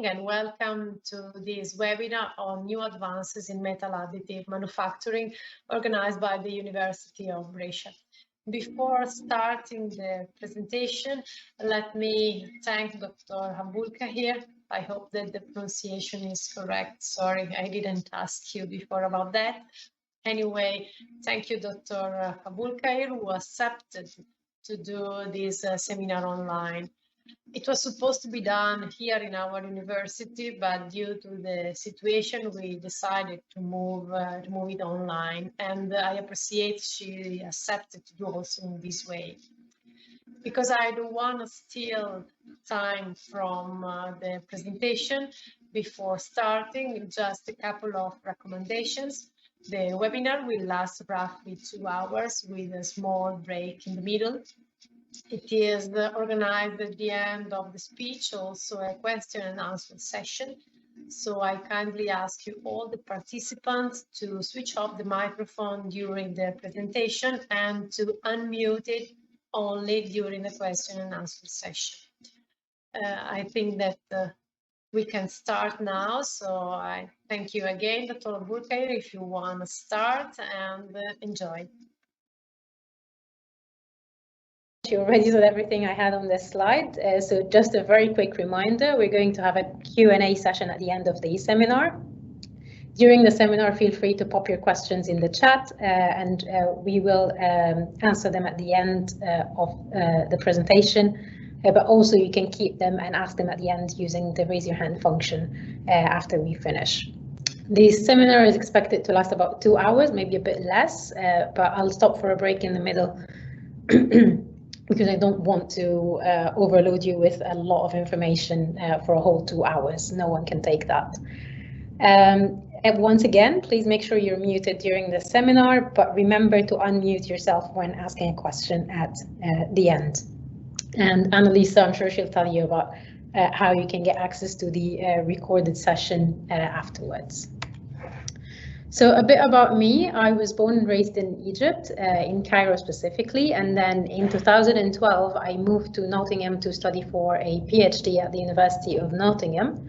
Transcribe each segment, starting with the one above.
and welcome to this webinar on new advances in metal additive manufacturing organized by the University of Brescia. Before starting the presentation, let me thank Dr. Aboulkhair. I hope that the pronunciation is correct. Sorry, I didn't ask you before about that. Anyway, thank you, Dr. Aboulkhair, who accepted to do this seminar online. It was supposed to be done here in our university, but due to the situation, we decided to move it online. And I appreciate she accepted to do also in this way. Because I don't want to steal time from the presentation before starting, just a couple of recommendations. The webinar will last roughly 2 hours with a small break in the middle. It is organized at the end of the speech, also a question and answer session. So I kindly ask you all the participants to switch off the microphone during the presentation and to unmute it only during the question and answer session. I think that we can start now. So I thank you again, Dr. Aboulkhair, if you want to start, and enjoy. You already said everything I had on this slide. So just a very quick reminder, we're going to have a Q&A session at the end of the seminar. During the seminar, feel free to pop your questions in the chat and we will answer them at the end of the presentation. But also you can keep them and ask them at the end using the raise your hand function after we finish. The seminar is expected to last about 2 hours, maybe a bit less, but I'll stop for a break in the middle because I don't want to overload you with a lot of information for a whole 2 hours. No one can take that. And once again, please make sure you're muted during the seminar, but remember to unmute yourself when asking a question at the end. And Annalisa, I'm sure she'll tell you about how you can get access to the recorded session afterwards. So a bit about me. I was born and raised in Egypt, in Cairo specifically, and then in 2012 I moved to Nottingham to study for a PhD at the University of Nottingham.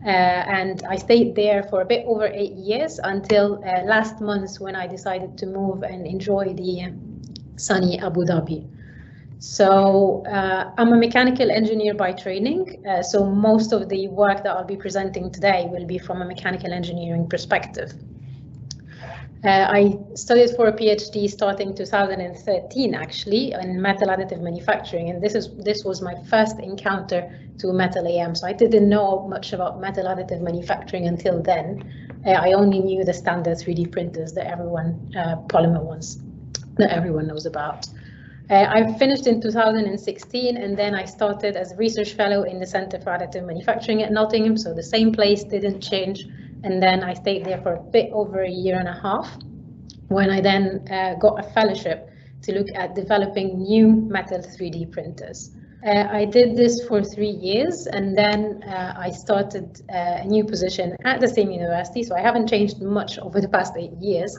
And I stayed there for a bit over 8 years until last month when I decided to move and enjoy the sunny Abu Dhabi. So I'm a mechanical engineer by training, so most of the work that I'll be presenting today will be from a mechanical engineering perspective. I studied for a PhD starting 2013 actually in metal additive manufacturing, and this was my first encounter to metal AM. So I didn't know much about metal additive manufacturing until then. I only knew the standard 3D printers that everyone, polymer ones, that everyone knows about. I finished in 2016 and then I started as a research fellow in the Center for Additive Manufacturing at Nottingham, so the same place didn't change. And then I stayed there for a bit over a year and a half when I then got a fellowship to look at developing new metal 3D printers. I did this for 3 years and then I started a new position at the same university, so I haven't changed much over the past 8 years.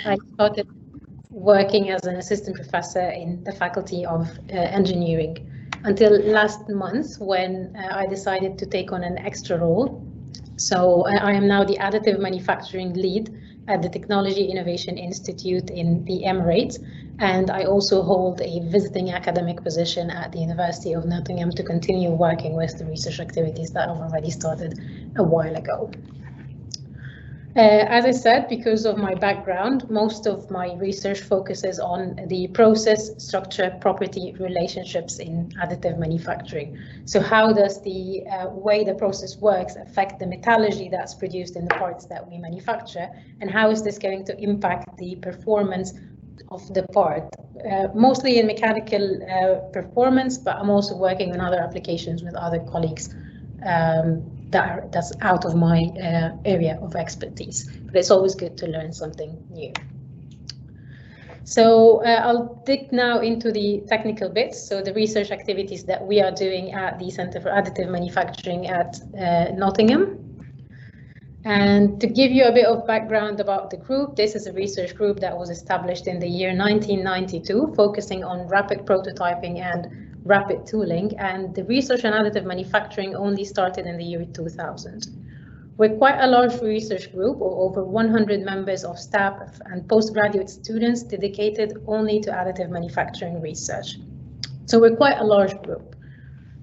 I started working as an assistant professor in the Faculty of Engineering until last month when I decided to take on an extra role. So I am now the additive manufacturing lead at the Technology Innovation Institute in the Emirates, and I also hold a visiting academic position at the University of Nottingham to continue working with the research activities that I've already started a while ago. As I said, because of my background, most of my research focuses on the process, structure, property relationships in additive manufacturing. So how does the way the process works affect the metallurgy that's produced in the parts that we manufacture, and how is this going to impact the performance of the part? Mostly in mechanical performance, but I'm also working on other applications with other colleagues that's out of my area of expertise, but it's always good to learn something new. So I'll dig now into the technical bits, so the research activities that we are doing at the Center for Additive Manufacturing at Nottingham. And to give you a bit of background about the group, this is a research group that was established in the year 1992, focusing on rapid prototyping and rapid tooling, and the research and additive manufacturing only started in the year 2000. We're quite a large research group of over 100 members of staff and postgraduate students dedicated only to additive manufacturing research. So we're quite a large group,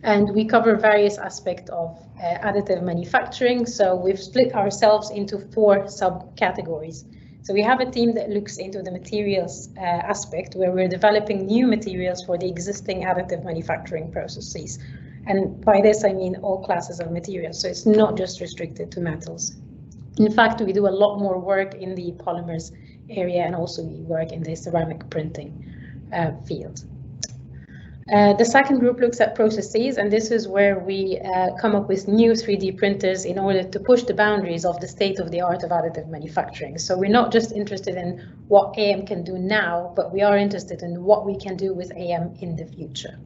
and we cover various aspects of additive manufacturing. So we've split ourselves into 4 subcategories. So we have a team that looks into the materials aspect, where we're developing new materials for the existing additive manufacturing processes. And by this, I mean all classes of materials. So it's not just restricted to metals. In fact, we do a lot more work in the polymers area, and also we work in the ceramic printing field. The second group looks at processes, and this is where we come up with new 3D printers in order to push the boundaries of the state-of-the-art of additive manufacturing. So we're not just interested in what AM can do now, but we are interested in what we can do with AM in the future.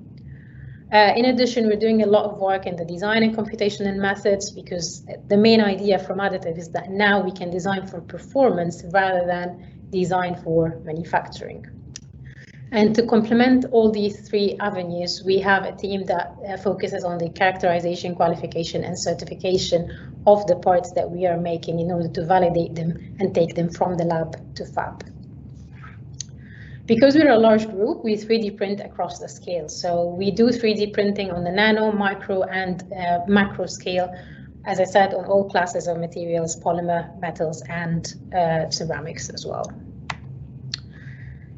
In addition, we're doing a lot of work in the design and computational methods, because the main idea from additive is that now we can design for performance rather than design for manufacturing. And to complement all these 3 avenues, we have a team that focuses on the characterization, qualification, and certification of the parts that we are making in order to validate them and take them from the lab to fab. Because we're a large group, we 3D print across the scale. So we do 3D printing on the nano, micro, and macro scale, as I said, on all classes of materials, polymer, metals, and ceramics as well.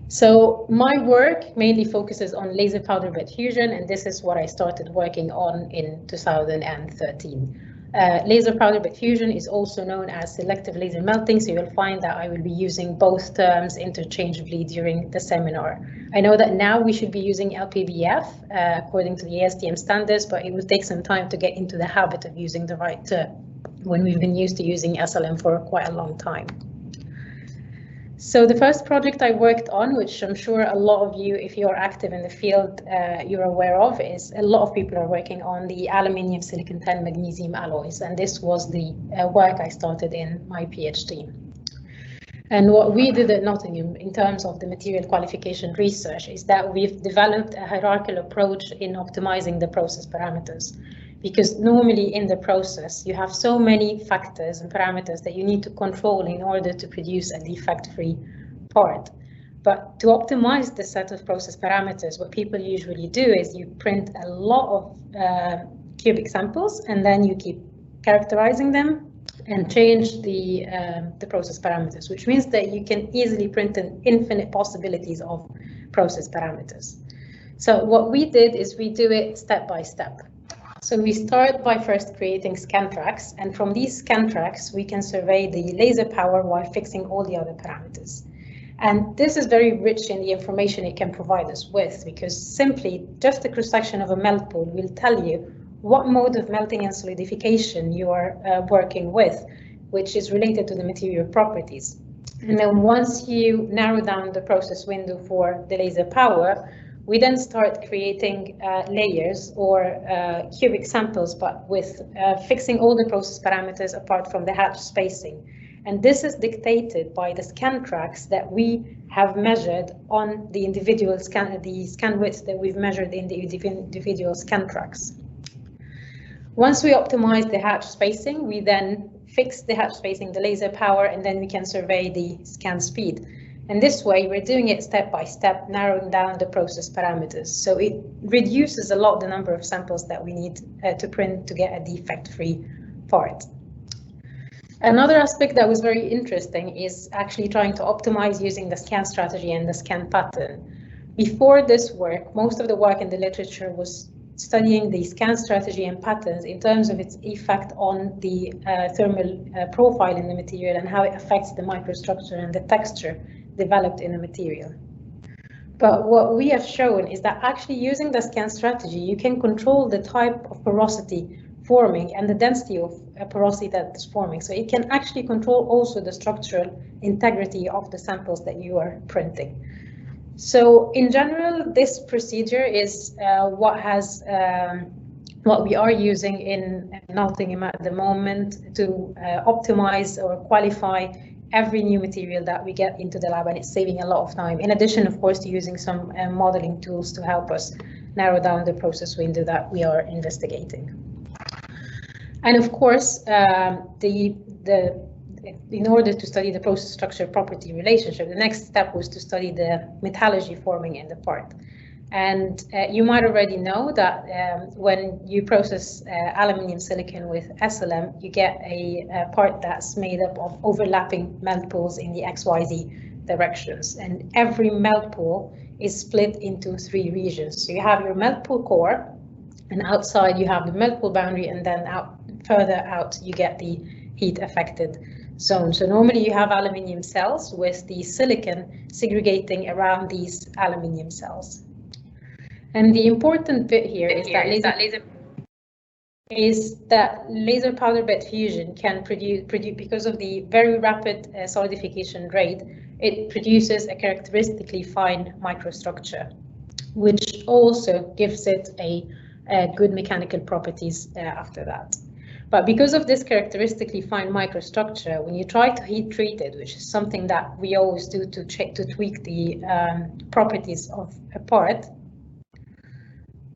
So my work mainly focuses on laser powder bed fusion, and this is what I started working on in 2013. Laser powder bed fusion is also known as selective laser melting, so you'll find that I will be using both terms interchangeably during the seminar. I know that now we should be using L-PBF according to the ASTM standards, but it will take some time to get into the habit of using the right term when we've been used to using SLM for quite a long time. So the first project I worked on, which I'm sure a lot of you, if you're active in the field, you're aware of, is a lot of people are working on the aluminium silicon 10 magnesium alloys. And this was the work I started in my PhD. And what we did at Nottingham in terms of the material qualification research is that we've developed a hierarchical approach in optimizing the process parameters. Because normally in the process, you have so many factors and parameters that you need to control in order to produce a defect-free part. But to optimize the set of process parameters, what people usually do is you print a lot of cubic samples, and then you keep characterizing them and change the process parameters, which means that you can easily print an infinite possibilities of process parameters. So what we did is we do it step by step. So we start by first creating scan tracks, and from these scan tracks, we can survey the laser power while fixing all the other parameters. And this is very rich in the information it can provide us with, because simply just a cross-section of a melt pool will tell you what mode of melting and solidification you are working with, which is related to the material properties. And then once you narrow down the process window for the laser power, we then start creating layers or cubic samples, but with fixing all the process parameters apart from the hatch spacing. And this is dictated by the scan tracks that we have measured on the individual scan, the scan width that we've measured in the individual scan tracks. Once we optimize the hatch spacing, we then fix the hatch spacing, the laser power, and then we can survey the scan speed. And this way, we're doing it step by step, narrowing down the process parameters. So it reduces a lot the number of samples that we need to print to get a defect-free part. Another aspect that was very interesting is actually trying to optimize using the scan strategy and the scan pattern. Before this work, most of the work in the literature was studying the scan strategy and patterns in terms of its effect on the thermal profile in the material and how it affects the microstructure and the texture developed in the material. But what we have shown is that actually using the scan strategy, you can control the type of porosity forming and the density of porosity that is forming. So it can actually control also the structural integrity of the samples that you are printing. So in general, this procedure is what we are using in Nottingham at the moment to optimize or qualify every new material that we get into the lab, and it's saving a lot of time. In addition, of course, to using some modeling tools to help us narrow down the process window that we are investigating. And of course, in order to study the process structure property relationship, the next step was to study the metallurgy forming in the part. And you might already know that when you process aluminium silicon with SLM, you get a part that's made up of overlapping melt pools in the XYZ directions. And every melt pool is split into 3 regions. So you have your melt pool core, and outside you have the melt pool boundary, and then further out you get the heat affected zone. So normally you have aluminium cells with the silicon segregating around these aluminium cells. And the important bit here is that laser powder bed fusion can produce because of the very rapid solidification rate, it produces a characteristically fine microstructure, which also gives it a good mechanical properties after that. But because of this characteristically fine microstructure, when you try to heat treat it, which is something that we always do to tweak the properties of a part,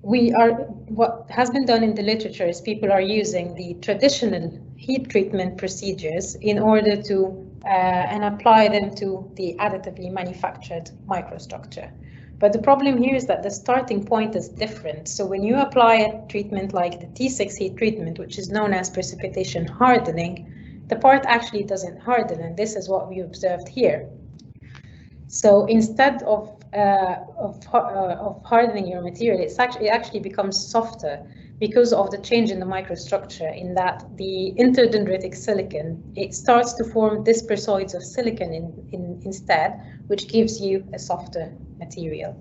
what has been done in the literature is people are using the traditional heat treatment procedures in order to and apply them to the additively manufactured microstructure. But the problem here is that the starting point is different. So when you apply a treatment like the T6 heat treatment, which is known as precipitation hardening, the part actually doesn't harden, and this is what we observed here. So instead of hardening your material, it actually becomes softer because of the change in the microstructure, in that the interdendritic silicon, it starts to form dispersoids of silicon instead, which gives you a softer material.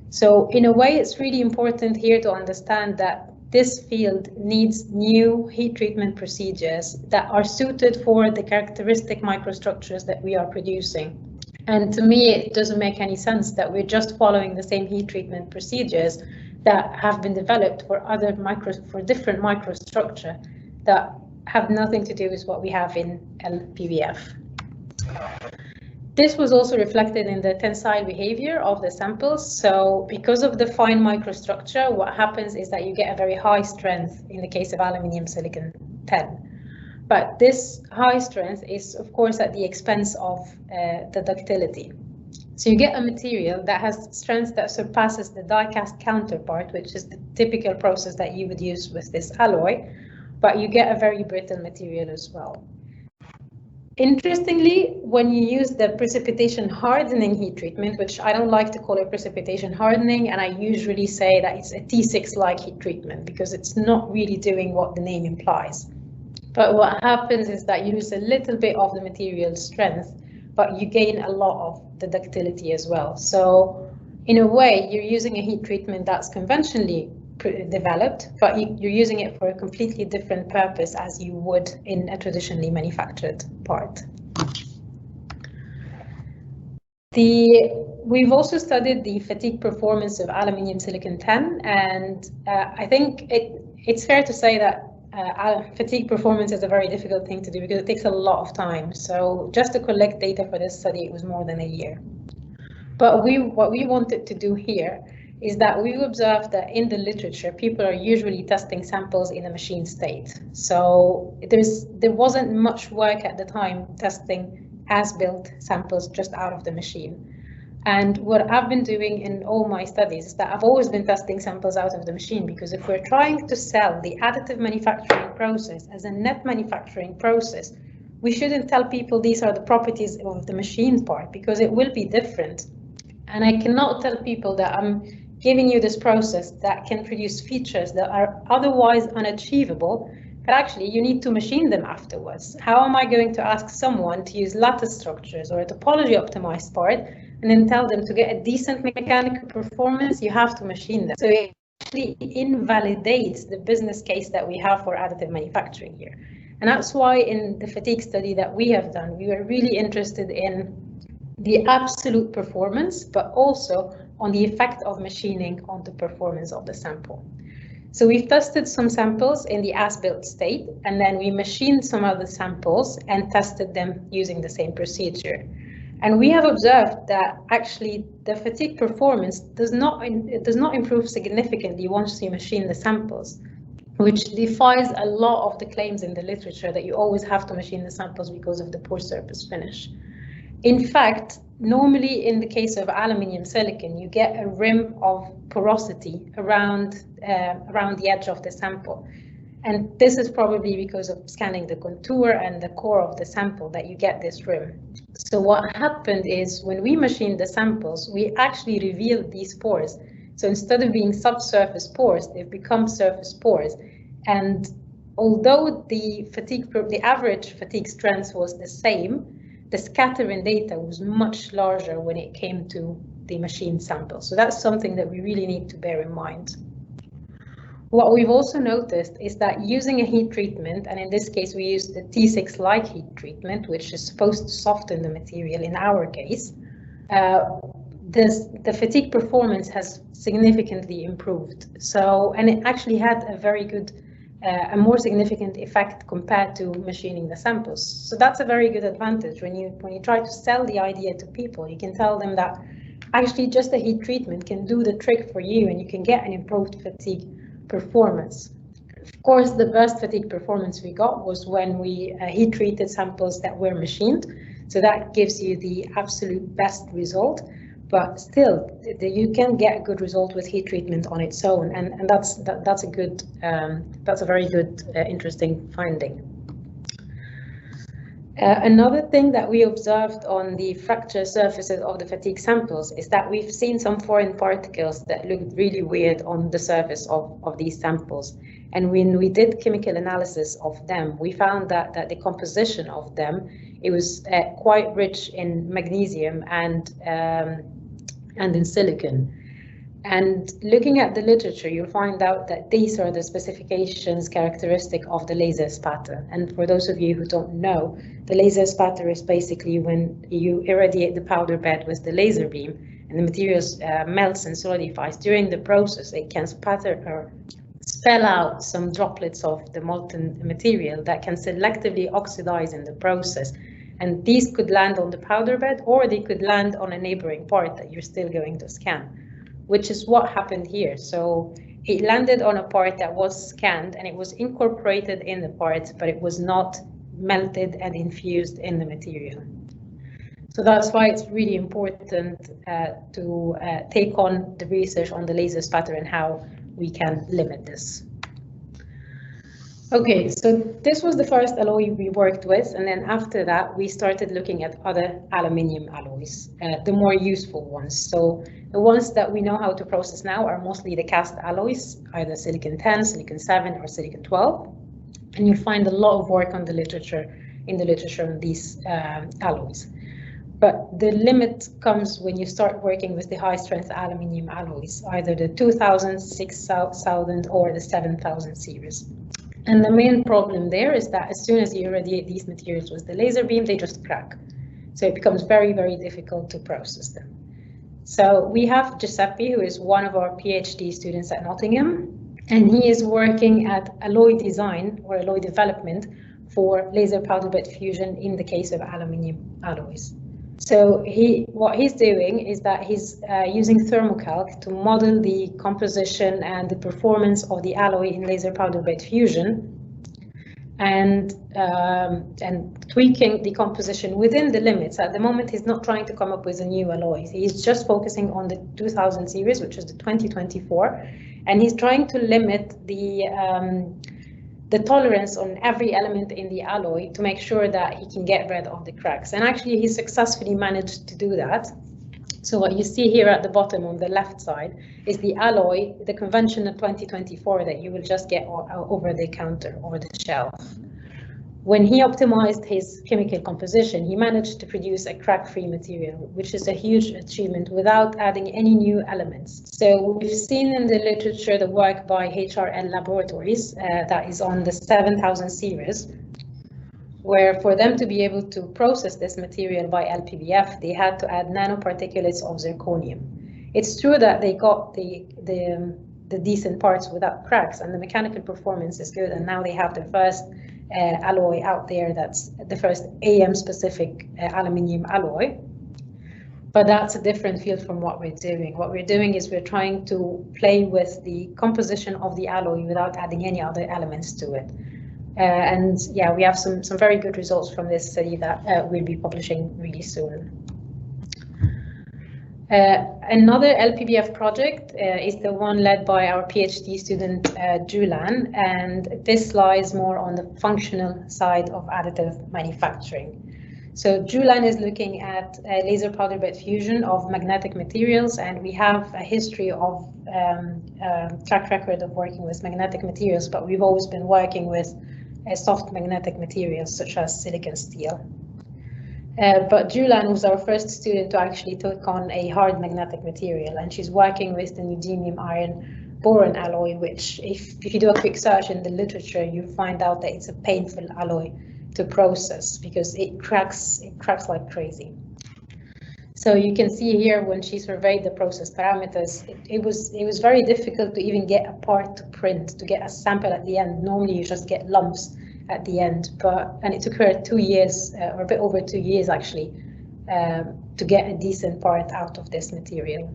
So in a way, it's really important here to understand that this field needs new heat treatment procedures that are suited for the characteristic microstructures that we are producing. And to me, it doesn't make any sense that we're just following the same heat treatment procedures that have been developed for different microstructure that have nothing to do with what we have in L-PBF. This was also reflected in the tensile behavior of the samples. So because of the fine microstructure, what happens is that you get a very high strength in the case of aluminium silicon 10. But this high strength is, of course, at the expense of the ductility. So you get a material that has strength that surpasses the die-cast counterpart, which is the typical process that you would use with this alloy, but you get a very brittle material as well. Interestingly, when you use the precipitation hardening heat treatment, which I don't like to call it precipitation hardening, and I usually say that it's a T6-like heat treatment because it's not really doing what the name implies. But what happens is that you lose a little bit of the material strength, but you gain a lot of the ductility as well. So in a way, you're using a heat treatment that's conventionally developed, but you're using it for a completely different purpose as you would in a traditionally manufactured part. We've also studied the fatigue performance of aluminium silicon 10, and I think it's fair to say that fatigue performance is a very difficult thing to do because it takes a lot of time. So just to collect data for this study, it was more than a year. But what we wanted to do here is that we observed that in the literature, people are usually testing samples in a machine state. So there wasn't much work at the time testing as-built samples just out of the machine. And what I've been doing in all my studies is that I've always been testing samples out of the machine, because if we're trying to sell the additive manufacturing process as a net manufacturing process, we shouldn't tell people these are the properties of the machine part, because it will be different. And I cannot tell people that I'm giving you this process that can produce features that are otherwise unachievable, but actually you need to machine them afterwards. How am I going to ask someone to use lattice structures or a topology optimized part and then tell them to get a decent mechanical performance? You have to machine them. So it actually invalidates the business case that we have for additive manufacturing here. And that's why in the fatigue study that we have done, we were really interested in the absolute performance, but also on the effect of machining on the performance of the sample. So we've tested some samples in the as-built state, and then we machined some other samples and tested them using the same procedure. And we have observed that actually the fatigue performance does not improve significantly once you machine the samples, which defies a lot of the claims in the literature that you always have to machine the samples because of the poor surface finish. In fact, normally in the case of aluminium silicon, you get a rim of porosity around the edge of the sample. And this is probably because of scanning the contour and the core of the sample that you get this rim. So what happened is when we machined the samples, we actually revealed these pores. So instead of being subsurface pores, they've become surface pores. And although the average fatigue strength was the same, the scattering data was much larger when it came to the machined sample. So that's something that we really need to bear in mind. What we've also noticed is that using a heat treatment, and in this case we used the T6 light heat treatment, which is supposed to soften the material in our case, the fatigue performance has significantly improved. So, and it actually had a very good, a more significant effect compared to machining the samples. So that's a very good advantage when you try to sell the idea to people. You can tell them that actually just a heat treatment can do the trick for you, and you can get an improved fatigue performance. Of course, the best fatigue performance we got was when we heat treated samples that were machined. So that gives you the absolute best result. But still, you can get a good result with heat treatment on its own, and that's a very good, interesting finding. Another thing that we observed on the fracture surfaces of the fatigue samples is that we've seen some foreign particles that looked really weird on the surface of these samples. And when we did chemical analysis of them, we found that the composition of them, it was quite rich in magnesium and in silicon. And looking at the literature, you'll find out that these are the specifications characteristic of the laser spatter. And for those of you who don't know, the laser spatter is basically when you irradiate the powder bed with the laser beam and the material melts and solidifies. During the process, it can spatter or spell out some droplets of the molten material that can selectively oxidize in the process. And these could land on the powder bed, or they could land on a neighboring part that you're still going to scan, which is what happened here. So it landed on a part that was scanned and it was incorporated in the part, but it was not melted and infused in the material. So that's why it's really important to take on the research on the laser spatter and how we can limit this. Okay, so this was the first alloy we worked with, and then after that we started looking at other aluminium alloys, the more useful ones. So the ones that we know how to process now are mostly the cast alloys, either silicon 10, silicon 7, or silicon 12. And you'll find a lot of work on the literature on these alloys. But the limit comes when you start working with the high strength aluminium alloys, either the 2000, 6000, or the 7000 series. And the main problem there is that as soon as you irradiate these materials with the laser beam, they just crack. So it becomes very, very difficult to process them. So we have Giuseppe, who is one of our PhD students at Nottingham, and he is working at alloy design or alloy development for laser powder bed fusion in the case of aluminium alloys. So what he's doing is that he's using thermocalc to model the composition and the performance of the alloy in laser powder bed fusion, and tweaking the composition within the limits. At the moment, he's not trying to come up with a new alloy. He's just focusing on the 2000 series, which is the 2024, and he's trying to limit the tolerance on every element in the alloy to make sure that he can get rid of the cracks. And actually he successfully managed to do that. So what you see here at the bottom on the left side is the alloy, the conventional 2024 that you will just get over the counter, over the shelf. When he optimized his chemical composition, he managed to produce a crack-free material, which is a huge achievement without adding any new elements. So we've seen in the literature the work by HRL Laboratories that is on the 7000 series, where for them to be able to process this material by L-PBF, they had to add nanoparticulates of zirconium. It's true that they got the decent parts without cracks, and the mechanical performance is good, and now they have the first alloy out there that's the first AM specific aluminium alloy. But that's a different field from what we're doing. What we're doing is we're trying to play with the composition of the alloy without adding any other elements to it. And yeah, we have some very good results from this study that we'll be publishing really soon. Another L-PBF project is the one led by our PhD student Julan, and this lies more on the functional side of additive manufacturing. So Julan is looking at laser powder bed fusion of magnetic materials, and we have a history of track record of working with magnetic materials, but we've always been working with soft magnetic materials such as silicon steel. But Julan was our first student to actually take on a hard magnetic material, and she's working with the neodymium iron boron alloy, which if you do a quick search in the literature, you find out that it's a painful alloy to process because it cracks like crazy. So you can see here when she surveyed the process parameters, it was very difficult to even get a part to print, to get a sample at the end. Normally you just get lumps at the end, and it took her 2 years, or a bit over 2 years actually, to get a decent part out of this material.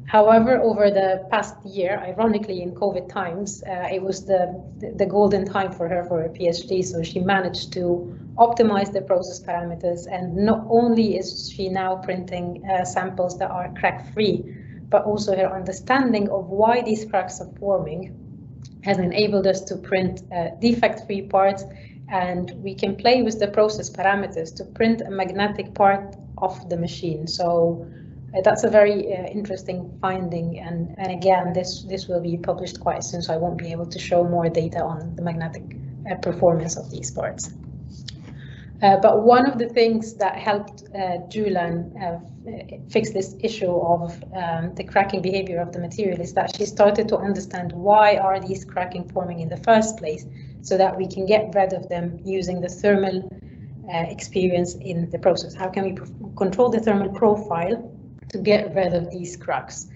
However, over the past year, ironically in COVID times, it was the golden time for her for her PhD, so she managed to optimize the process parameters, and not only is she now printing samples that are crack-free, but also her understanding of why these cracks are forming has enabled us to print defect-free parts, and we can play with the process parameters to print a magnetic part of the machine. So that's a very interesting finding, and again, this will be published quite soon, so I won't be able to show more data on the magnetic performance of these parts. But one of the things that helped Julan fix this issue of the cracking behavior of the material is that she started to understand why are these cracking forming in the first place, so that we can get rid of them using the thermal experience in the process. How can we control the thermal profile to get rid of these cracks?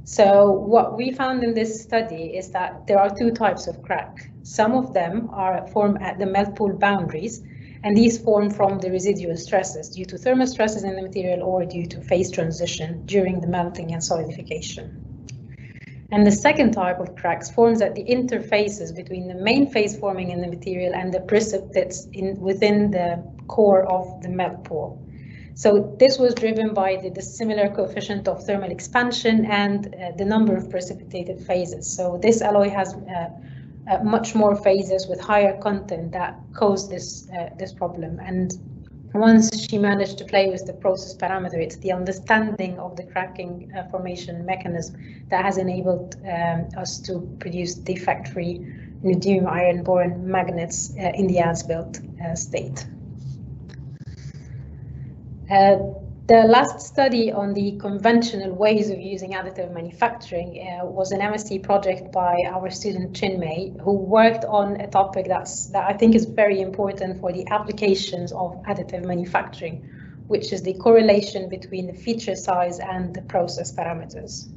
So what we found in this study is that there are two types of crack. Some of them are formed at the melt pool boundaries, and these form from the residual stresses due to thermal stresses in the material or due to phase transition during the melting and solidification. And the second type of cracks forms at the interfaces between the main phase forming in the material and the precipitates within the core of the melt pool. So this was driven by the dissimilar coefficient of thermal expansion and the number of precipitated phases. So this alloy has much more phases with higher content that cause this problem. And once she managed to play with the process parameter, it's the understanding of the cracking formation mechanism that has enabled us to produce defect-free neodymium iron boron magnets in the as-built state. The last study on the conventional ways of using additive manufacturing was an MSc project by our student Chinmay, who worked on a topic that I think is very important for the applications of additive manufacturing, which is the correlation between the feature size and the process parameters.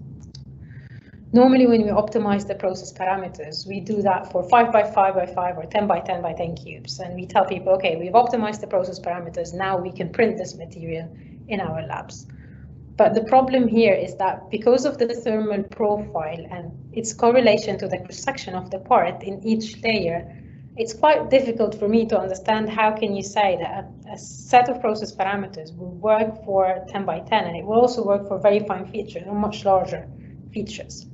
Normally, when we optimize the process parameters, we do that for 5 by 5 by 5 or 10 by 10 by 10 cubes. And we tell people, okay, we've optimized the process parameters. Now we can print this material in our labs. But the problem here is that because of the thermal profile and its correlation to the cross-section of the part in each layer, it's quite difficult for me to understand how can you say that a set of process parameters will work for 10 by 10 and it will also work for very fine features or much larger features.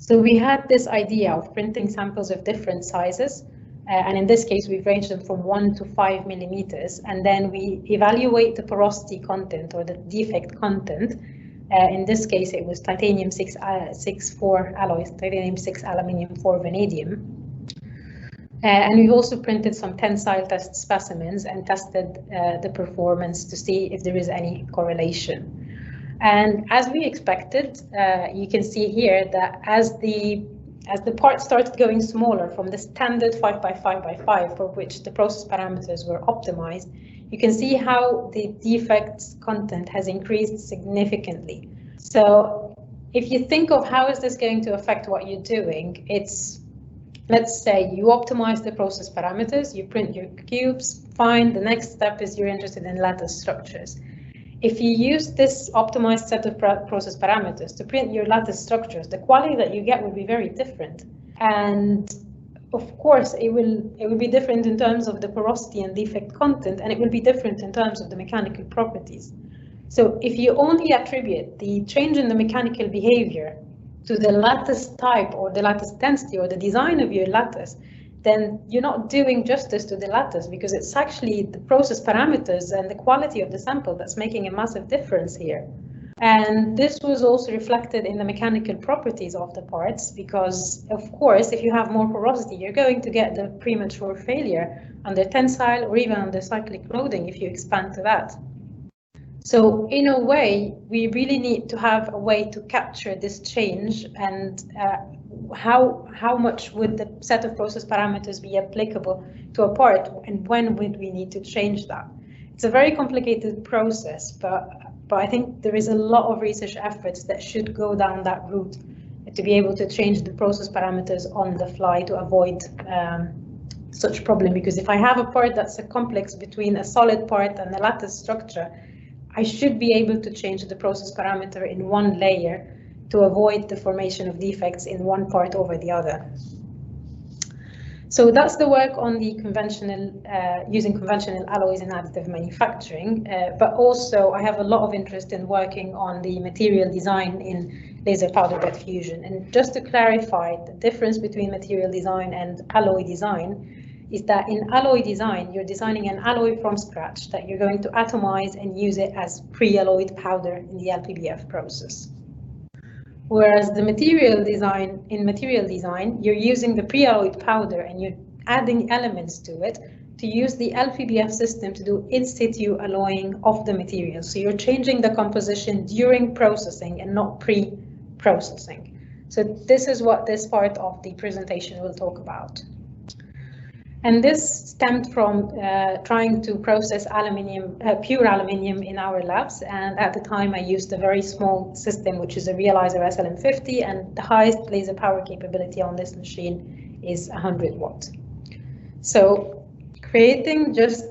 So we had this idea of printing samples of different sizes, and in this case we've ranged them from 1 to 5 millimeters, and then we evaluate the porosity content or the defect content. In this case it was titanium 6,4 alloys, titanium 6 aluminium 4 vanadium. And we've also printed some tensile test specimens and tested the performance to see if there is any correlation. And as we expected, you can see here that as the part started going smaller from the standard 5 by 5 by 5 for which the process parameters were optimized, you can see how the defects content has increased significantly. So if you think of how is this going to affect what you're doing, it's, let's say you optimize the process parameters, you print your cubes, fine, the next step is you're interested in lattice structures. If you use this optimized set of process parameters to print your lattice structures, the quality that you get will be very different. And of course, it will be different in terms of the porosity and defect content, and it will be different in terms of the mechanical properties. So if you only attribute the change in the mechanical behavior to the lattice type or the lattice density or the design of your lattice, then you're not doing justice to the lattice, because it's actually the process parameters and the quality of the sample that's making a massive difference here. And this was also reflected in the mechanical properties of the parts, because of course, if you have more porosity, you're going to get the premature failure under tensile or even under cyclic loading if you expand to that. So in a way, we really need to have a way to capture this change, and how much would the set of process parameters be applicable to a part, and when would we need to change that? It's a very complicated process, but I think there is a lot of research efforts that should go down that route to be able to change the process parameters on the fly to avoid such problem. Because if I have a part that's a complex between a solid part and a lattice structure, I should be able to change the process parameter in one layer to avoid the formation of defects in one part over the other. So that's the work on the conventional, using conventional alloys in additive manufacturing, but also I have a lot of interest in working on the material design in laser powder bed fusion. And just to clarify, the difference between material design and alloy design is that in alloy design, you're designing an alloy from scratch that you're going to atomize and use it as pre-alloyed powder in the L-PBF process. Whereas the material design, you're using the pre-alloyed powder and you're adding elements to it to use the L-PBF system to do in situ alloying of the material. So you're changing the composition during processing and not pre-processing. So this is what this part of the presentation will talk about. And this stemmed from trying to process aluminium, pure aluminium in our labs. And at the time I used a very small system, which is a Realizer SLM50, and the highest laser power capability on this machine is 100 watts. So creating just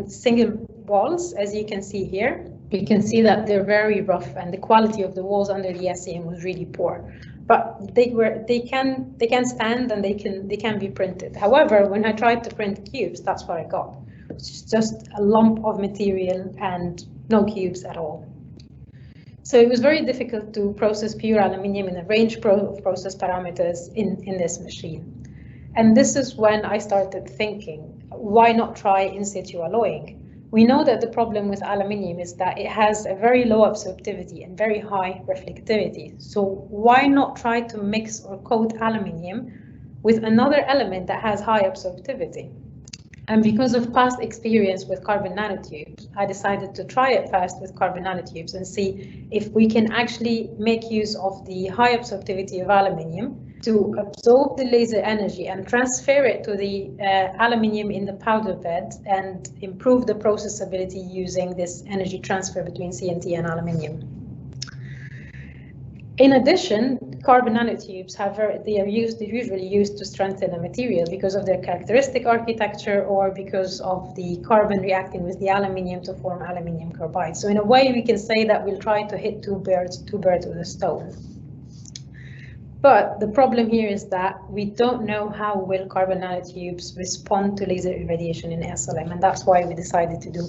single walls, as you can see here, you can see that they're very rough and the quality of the walls under the SEM was really poor. But they can stand and they can be printed. However, when I tried to print cubes, that's what I got. It's just a lump of material and no cubes at all. So it was very difficult to process pure aluminium in a range of process parameters in this machine. And this is when I started thinking, why not try in situ alloying? We know that the problem with aluminium is that it has a very low absorptivity and very high reflectivity. So why not try to mix or coat aluminium with another element that has high absorptivity? And because of past experience with carbon nanotubes, I decided to try it first with carbon nanotubes and see if we can actually make use of the high absorptivity of aluminium to absorb the laser energy and transfer it to the aluminium in the powder bed and improve the processability using this energy transfer between CNT and aluminium. In addition, carbon nanotubes they're usually used to strengthen a material because of their characteristic architecture or because of the carbon reacting with the aluminium to form aluminium carbide. So in a way, we can say that we'll try to hit two birds with a stone. But the problem here is that we don't know how will carbon nanotubes respond to laser irradiation in SLM, and that's why we decided to do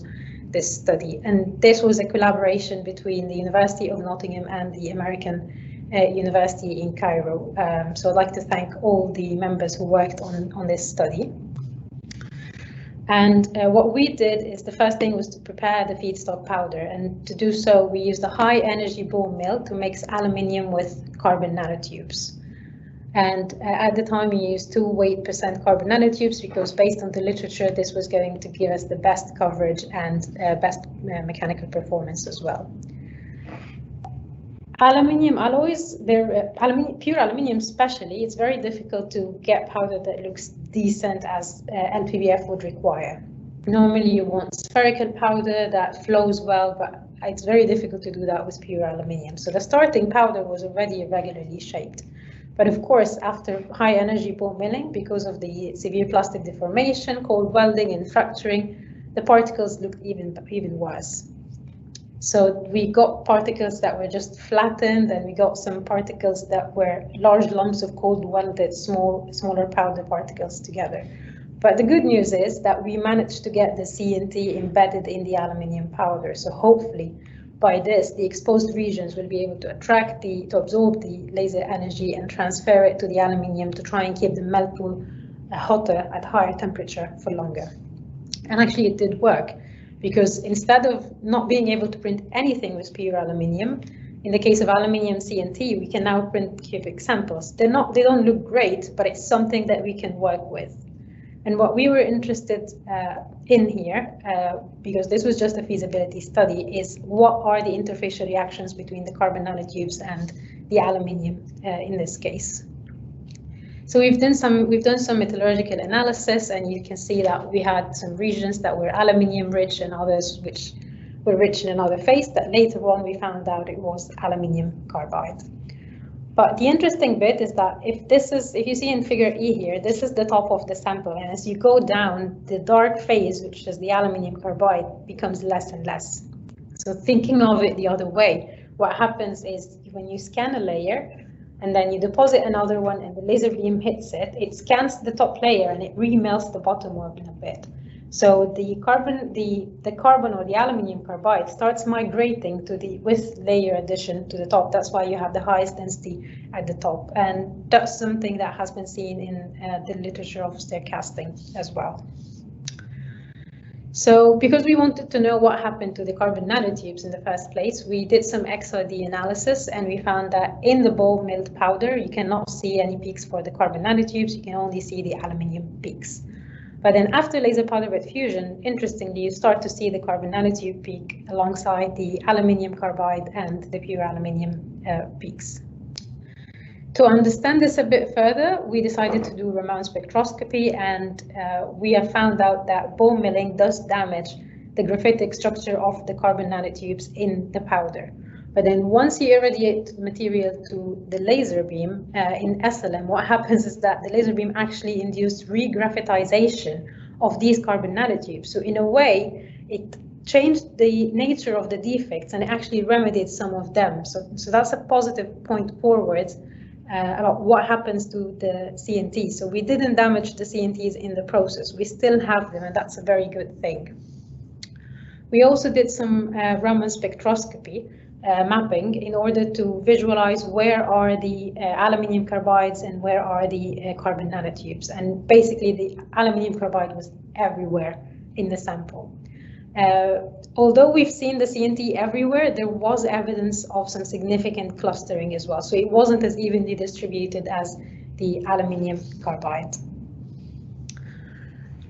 this study. And this was a collaboration between the University of Nottingham and the American University in Cairo. So I'd like to thank all the members who worked on this study. And what we did is the first thing was to prepare the feedstock powder, and to do so we used a high energy ball mill to mix aluminium with carbon nanotubes. And at the time we used 2 weight % carbon nanotubes because based on the literature this was going to give us the best coverage and best mechanical performance as well. Aluminium alloys, pure aluminium especially, it's very difficult to get powder that looks decent as L-PBF would require. Normally you want spherical powder that flows well, but it's very difficult to do that with pure aluminium. So the starting powder was already irregularly shaped. But of course, after high energy ball milling, because of the severe plastic deformation, cold welding and fracturing, the particles looked even worse. So we got particles that were just flattened, and we got some particles that were large lumps of cold welded smaller powder particles together. But the good news is that we managed to get the CNT embedded in the aluminium powder. So hopefully by this, the exposed regions will be able to absorb the laser energy and transfer it to the aluminium to try and keep the melt pool hotter at higher temperature for longer. And actually it did work, because instead of not being able to print anything with pure aluminium, in the case of aluminium CNT, we can now print cubic samples. They don't look great, but it's something that we can work with. And what we were interested in here, because this was just a feasibility study, is what are the interfacial reactions between the carbon nanotubes and the aluminium in this case. So we've done some metallurgical analysis, and you can see that we had some regions that were aluminium rich and others which were rich in another phase that later on we found out it was aluminium carbide. But the interesting bit is that if you see in figure E here, this is the top of the sample, and as you go down, the dark phase, which is the aluminium carbide, becomes less and less. So thinking of it the other way, what happens is when you scan a layer and then you deposit another one and the laser beam hits it, it scans the top layer and it remelts the bottom one a bit. So the carbon or the aluminium carbide starts migrating to with layer addition to the top. That's why you have the highest density at the top, and that's something that has been seen in the literature of staircasting as well. So because we wanted to know what happened to the carbon nanotubes in the first place, we did some XRD analysis, and we found that in the ball milled powder, you cannot see any peaks for the carbon nanotubes, you can only see the aluminium peaks. But then after laser powder bed fusion, interestingly, you start to see the carbon nanotube peak alongside the aluminium carbide and the pure aluminium peaks. To understand this a bit further, we decided to do Raman spectroscopy, and we have found out that ball milling does damage the graphitic structure of the carbon nanotubes in the powder. But then once you irradiate material to the laser beam in SLM, what happens is that the laser beam actually induced regraphitization of these carbon nanotubes. So in a way, it changed the nature of the defects and it actually remedied some of them. So that's a positive point forward about what happens to the CNT. So we didn't damage the CNTs in the process. We still have them, and that's a very good thing. We also did some Raman spectroscopy mapping in order to visualize where are the aluminium carbides and where are the carbon nanotubes. And basically the aluminium carbide was everywhere in the sample. Although we've seen the CNT everywhere, there was evidence of some significant clustering as well. So it wasn't as evenly distributed as the aluminium carbide.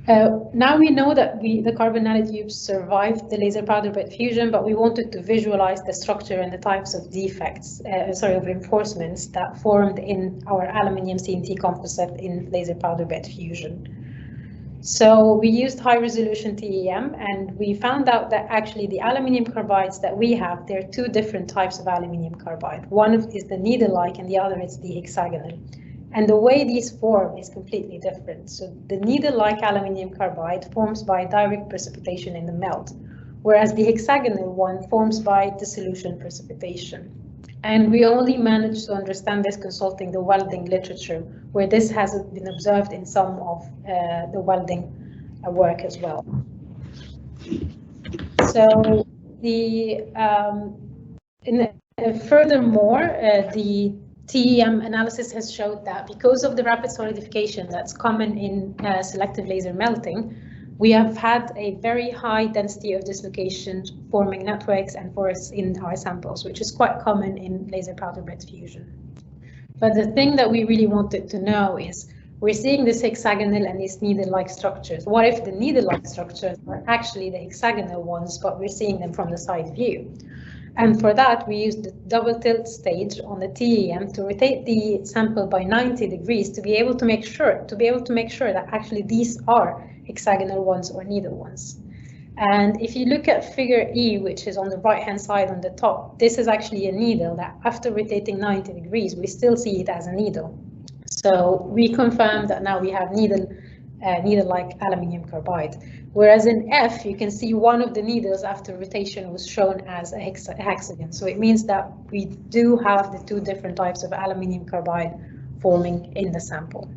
Now we know that the carbon nanotubes survived the laser powder bed fusion, but we wanted to visualize the structure and the types of defects, of reinforcements that formed in our aluminium CNT composite in laser powder bed fusion. So we used high resolution TEM, and we found out that actually the aluminium carbides that we have, there are two different types of aluminium carbide. One is the needle-like and the other is the hexagonal. And the way these form is completely different. So the needle-like aluminium carbide forms by direct precipitation in the melt, whereas the hexagonal one forms by dissolution precipitation. And we only managed to understand this consulting the welding literature, where this has been observed in some of the welding work as well. So furthermore, the TEM analysis has showed that because of the rapid solidification that's common in selective laser melting, we have had a very high density of dislocation forming networks and forests in our samples, which is quite common in laser powder bed fusion. But the thing that we really wanted to know is, we're seeing this hexagonal and these needle-like structures. What if the needle-like structures are actually the hexagonal ones, but we're seeing them from the side view? And for that, we used the double tilt stage on the TEM to rotate the sample by 90 degrees to be able to make sure that actually these are hexagonal ones or needle ones. And if you look at figure E, which is on the right-hand side on the top, this is actually a needle that after rotating 90 degrees, we still see it as a needle. So we confirmed that now we have needle needle like aluminium carbide. Whereas in F, you can see one of the needles after rotation was shown as a hexagon. So it means that we do have the two different types of aluminium carbide forming in the sample.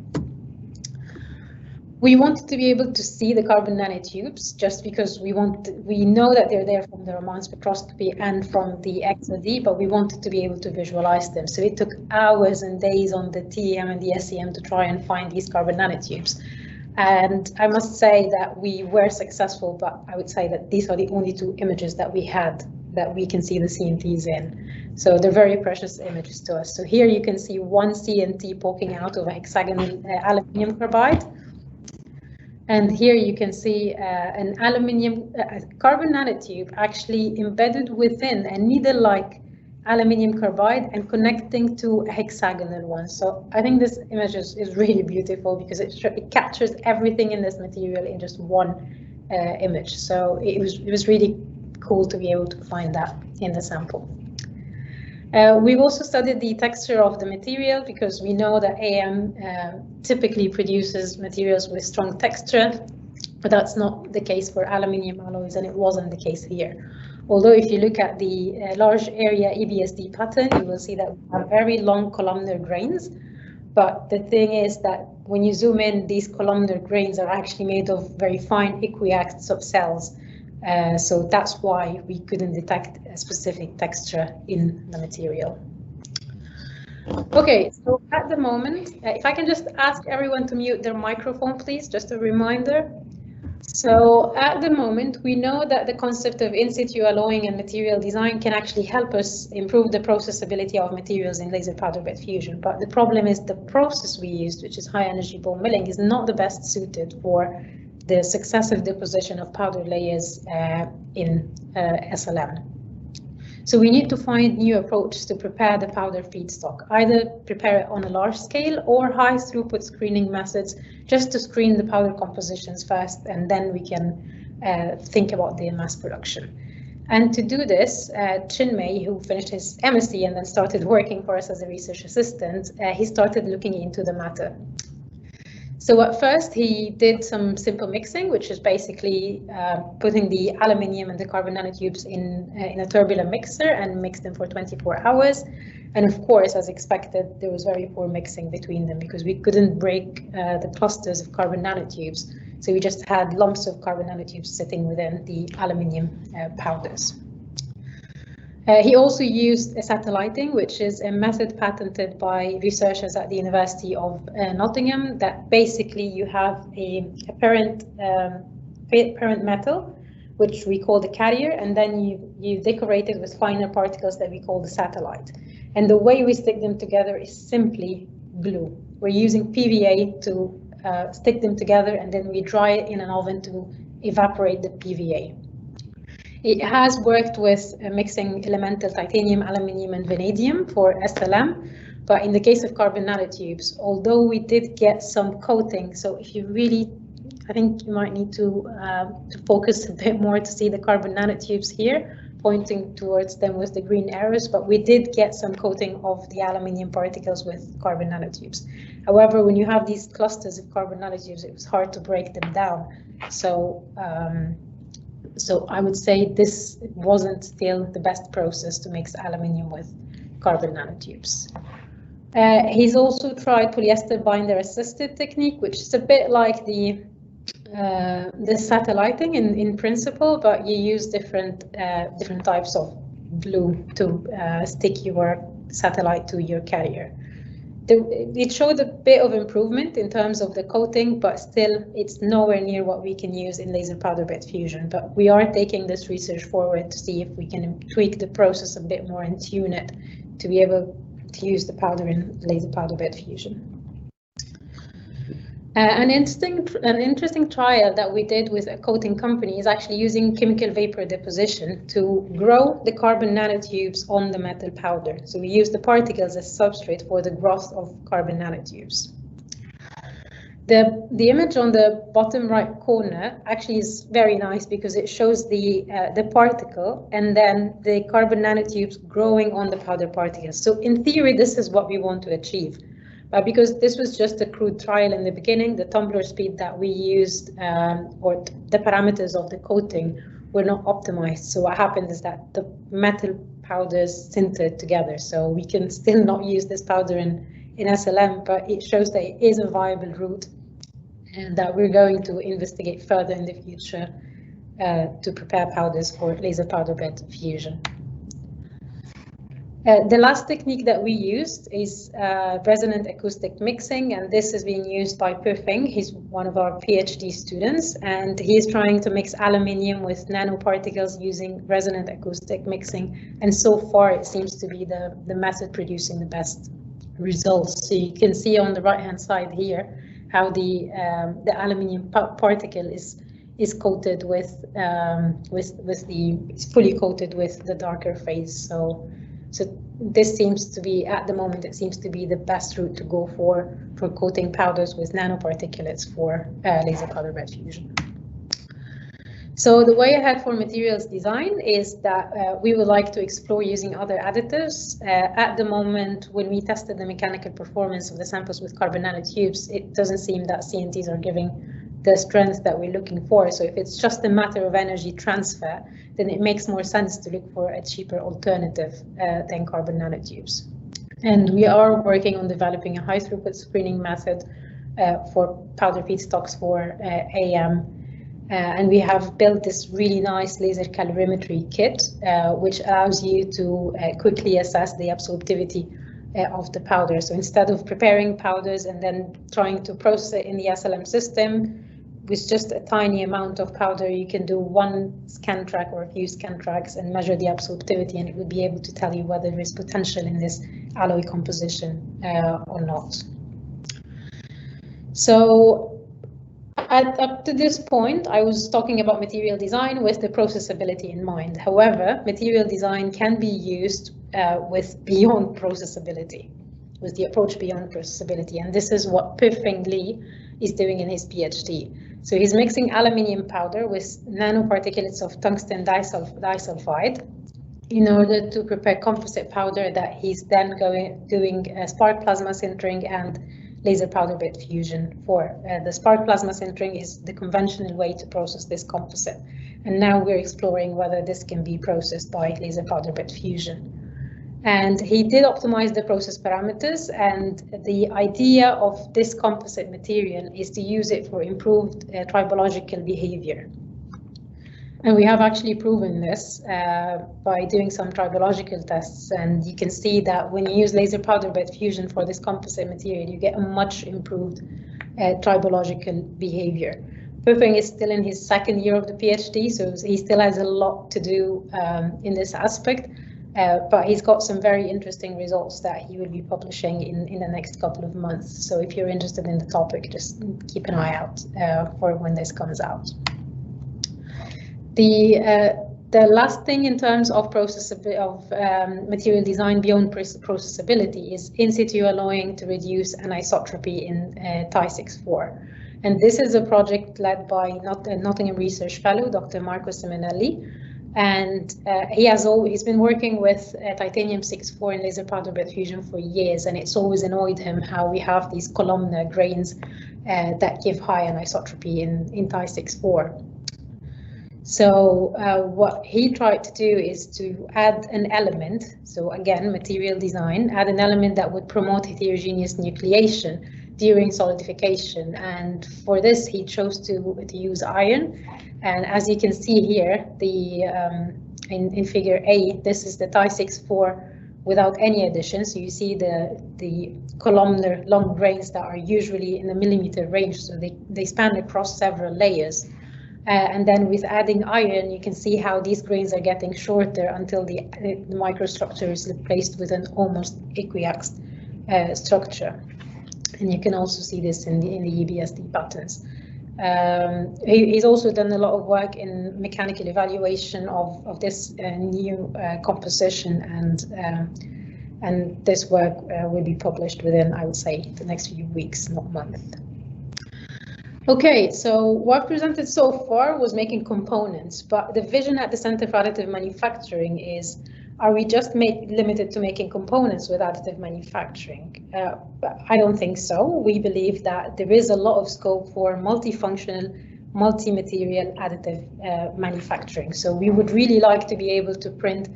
We wanted to be able to see the carbon nanotubes just because we know that they're there from the Raman spectroscopy and from the XRD, but we wanted to be able to visualize them. So it took hours and days on the TEM and the SEM to try and find these carbon nanotubes. And I must say that we were successful, but I would say that these are the only two images that we had that we can see the CNTs in. So they're very precious images to us. So here you can see one CNT poking out of a hexagonal aluminium carbide. And here you can see an aluminium carbon nanotube actually embedded within a needle-like aluminium carbide and connecting to a hexagonal one. So I think this image is really beautiful because it captures everything in this material in just one image. So it was really cool to be able to find that in the sample. We've also studied the texture of the material because we know that AM typically produces materials with strong texture, but that's not the case for aluminium alloys, and it wasn't the case here. Although if you look at the large area EBSD pattern, you will see that we have very long columnar grains. But the thing is that when you zoom in, these columnar grains are actually made of very fine equiacts of cells. So that's why we couldn't detect a specific texture in the material. Okay, so at the moment, if I can just ask everyone to mute their microphone, please, just a reminder. So at the moment, we know that the concept of in situ alloying and material design can actually help us improve the processability of materials in laser powder bed fusion. But the problem is the process we used, which is high energy ball milling, is not the best suited for the successive deposition of powder layers in SLM. So we need to find new approaches to prepare the powder feedstock, either prepare it on a large scale or high throughput screening methods, just to screen the powder compositions first, and then we can think about the mass production. And to do this, Chinmay, who finished his MSc and then started working for us as a research assistant, he started looking into the matter. So at first he did some simple mixing, which is basically putting the aluminium and the carbon nanotubes in a turbulent mixer and mixed them for 24 hours. And of course, as expected, there was very poor mixing between them because we couldn't break the clusters of carbon nanotubes. So we just had lumps of carbon nanotubes sitting within the aluminium powders. He also used satelliting, which is a method patented by researchers at the University of Nottingham, that basically you have a parent metal, which we call the carrier, and then you decorate it with finer particles that we call the satellite. And the way we stick them together is simply glue. We're using PVA to stick them together, and then we dry it in an oven to evaporate the PVA. It has worked with mixing elemental titanium, aluminium, and vanadium for SLM, but in the case of carbon nanotubes, although we did get some coating, so if you really, I think you might need to focus a bit more to see the carbon nanotubes here, pointing towards them with the green arrows, but we did get some coating of the aluminium particles with carbon nanotubes. However, when you have these clusters of carbon nanotubes, it was hard to break them down. So I would say this wasn't still the best process to mix aluminium with carbon nanotubes. He's also tried polyester binder assisted technique, which is a bit like the satelliting in principle, but you use different types of glue to stick your satellite to your carrier. It showed a bit of improvement in terms of the coating, but still it's nowhere near what we can use in laser powder bed fusion. But we are taking this research forward to see if we can tweak the process a bit more and tune it to be able to use the powder in laser powder bed fusion. An interesting trial that we did with a coating company is actually using chemical vapor deposition to grow the carbon nanotubes on the metal powder. So we use the particles as substrate for the growth of carbon nanotubes. The image on the bottom right corner actually is very nice because it shows the particle and then the carbon nanotubes growing on the powder particles. So in theory, this is what we want to achieve. Because this was just a crude trial in the beginning, the tumbler speed that we used or the parameters of the coating were not optimized. So what happened is that the metal powders sintered together. So we can still not use this powder in SLM, but it shows that it is a viable route and that we're going to investigate further in the future to prepare powders for laser powder bed fusion. The last technique that we used is resonant acoustic mixing, and this is being used by Perfeng. He's one of our PhD students, and he's trying to mix aluminium with nanoparticles using resonant acoustic mixing. And so far, it seems to be the method producing the best results. So you can see on the right-hand side here how the aluminium particle is coated with fully coated with the darker phase. So this seems to be, at the moment, it seems to be the best route to go for coating powders with nanoparticulates for laser powder bed fusion. So the way ahead for materials design is that we would like to explore using other additives. At the moment, when we tested the mechanical performance of the samples with carbon nanotubes, it doesn't seem that CNTs are giving the strength that we're looking for. So if it's just a matter of energy transfer, then it makes more sense to look for a cheaper alternative than carbon nanotubes. And we are working on developing a high throughput screening method for powder feedstocks for AM. And we have built this really nice laser calorimetry kit, which allows you to quickly assess the absorptivity of the powder. So instead of preparing powders and then trying to process it in the SLM system, with just a tiny amount of powder, you can do one scan track or a few scan tracks and measure the absorptivity, and it would be able to tell you whether there is potential in this alloy composition or not. So up to this point, I was talking about material design with the processability in mind. However, material design can be used with beyond processability, with the approach beyond processability, and this is what Perfeng Li is doing in his PhD. So he's mixing aluminium powder with nanoparticulates of tungsten disulfide in order to prepare composite powder that he's then doing spark plasma sintering and laser powder bed fusion for. The spark plasma sintering is the conventional way to process this composite. And now we're exploring whether this can be processed by laser powder bed fusion. And he did optimize the process parameters, and the idea of this composite material is to use it for improved tribological behavior. And we have actually proven this by doing some tribological tests, and you can see that when you use laser powder bed fusion for this composite material, you get a much improved tribological behavior. Perfeng is still in his second year of the PhD, so he still has a lot to do in this aspect. But he's got some very interesting results that he will be publishing in the next couple of months. So if you're interested in the topic, just keep an eye out for when this comes out. The last thing in terms of material design beyond processability is in situ alloying to reduce anisotropy in Ti64. And this is a project led by Nottingham Research Fellow, Dr. Marco Simonelli. And he's been working with titanium 6-4 in laser powder bed fusion for years, and it's always annoyed him how we have these columnar grains that give high anisotropy in Ti64. So what he tried to do is to add an element, so again, material design, add an element that would promote heterogeneous nucleation during solidification. And for this, he chose to use iron. And as you can see here, in figure A, this is the Ti64 without any addition. So you see the columnar long grains that are usually in the millimeter range. So they span across several layers. And then with adding iron, you can see how these grains are getting shorter until the microstructure is replaced with an almost equiaxed structure. And you can also see this in the EBSD patterns. He's also done a lot of work in mechanical evaluation of this new composition, and this work will be published within, I would say, the next few weeks, not month. Okay, so what I've presented so far was making components, but the vision at the Center for Additive Manufacturing is Are we just limited to making components with additive manufacturing? I don't think so. We believe that there is a lot of scope for multifunctional, multi-material additive manufacturing. So we would really like to be able to print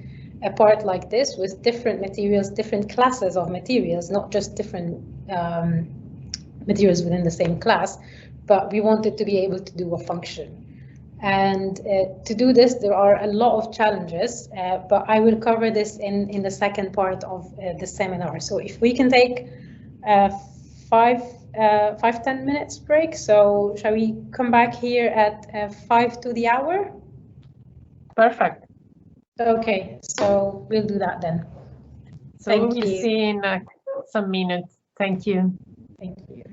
a part like this with different materials, different classes of materials, not just different materials within the same class, but we wanted to be able to do a function. And to do this, there are a lot of challenges, but I will cover this in the second part of the seminar. So if we can take 5-10 minutes break. So shall we come back here at 5 to the hour? Perfect. Okay, so we'll do that then. So we'll see in some minutes. Thank you. Thank you.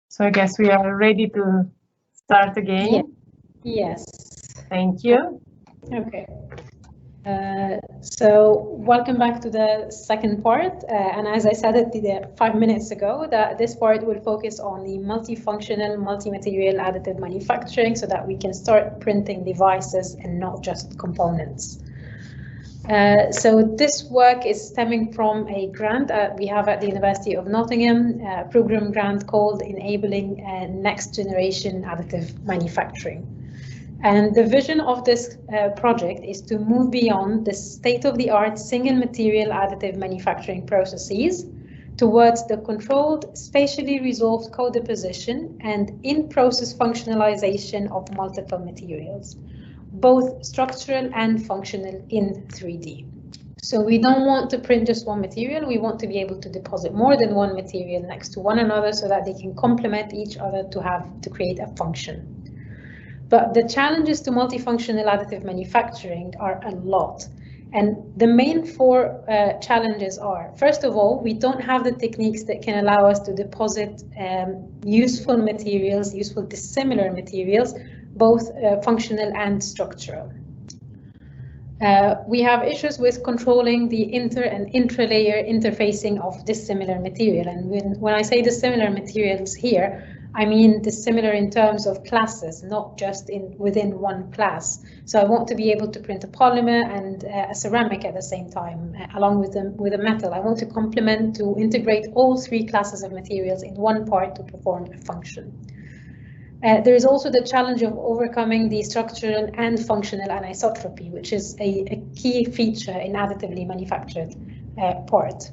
So I guess we are ready to start again. Yeah. Yes. Thank you. Okay. So welcome back to the second part. And as I said it 5 minutes ago, that this part will focus on the multifunctional, multi-material additive manufacturing so that we can start printing devices and not just components. So this work is stemming from a grant we have at the University of Nottingham, a program grant called Enabling Next Generation Additive Manufacturing. And the vision of this project is to move beyond the state-of-the-art single material additive manufacturing processes towards the controlled, spatially resolved co-deposition and in-process functionalization of multiple materials, both structural and functional in 3D. So we don't want to print just one material, we want to be able to deposit more than one material next to one another so that they can complement each other to create a function. But the challenges to multifunctional additive manufacturing are a lot. And the main four challenges are, first of all, we don't have the techniques that can allow us to deposit useful materials, useful dissimilar materials, both functional and structural. We have issues with controlling the inter and intra-layer interfacing of dissimilar material. And when I say dissimilar materials here, I mean dissimilar in terms of classes, not just within one class. So I want to be able to print a polymer and a ceramic at the same time, along with a metal. I want to complement, to integrate all three classes of materials in one part to perform a function. There is also the challenge of overcoming the structural and functional anisotropy, which is a key feature in additively manufactured part.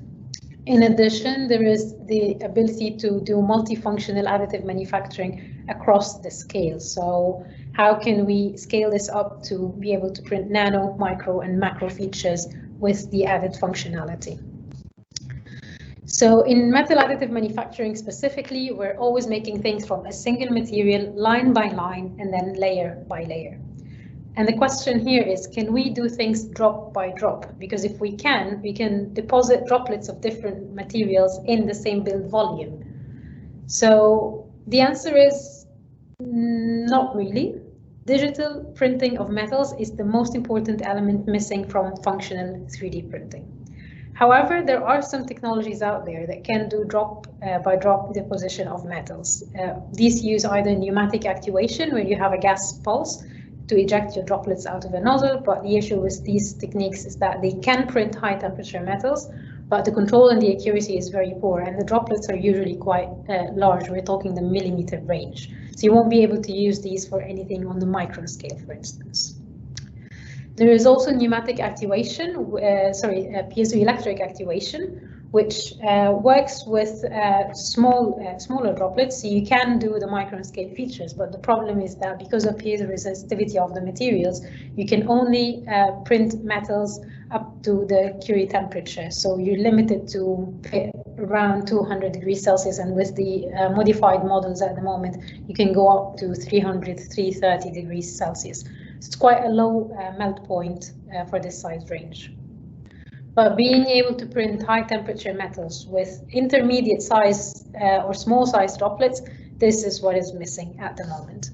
In addition, there is the ability to do multifunctional additive manufacturing across the scale. So how can we scale this up to be able to print nano, micro, and macro features with the added functionality? So in metal additive manufacturing specifically, we're always making things from a single material, line by line, and then layer by layer. And the question here is, can we do things drop by drop? Because if we can deposit droplets of different materials in the same build volume. So the answer is not really. Digital printing of metals is the most important element missing from functional 3D printing. However, there are some technologies out there that can do drop by drop deposition of metals. These use either pneumatic actuation, where you have a gas pulse to eject your droplets out of a nozzle, but the issue with these techniques is that they can print high temperature metals, but the control and the accuracy is very poor, and the droplets are usually quite large. We're talking the millimeter range. So you won't be able to use these for anything on the micron scale, for instance. There is also pneumatic actuation, piezoelectric actuation, which works with smaller droplets, so you can do the micron scale features, but the problem is that because of piezoresistivity of the materials, you can only print metals up to the Curie temperature, so you're limited to around 200 degrees Celsius, and with the modified models at the moment, you can go up to 330 degrees Celsius. It's quite a low melt point for this size range. But being able to print high temperature metals with intermediate size or small size droplets, this is what is missing at the moment.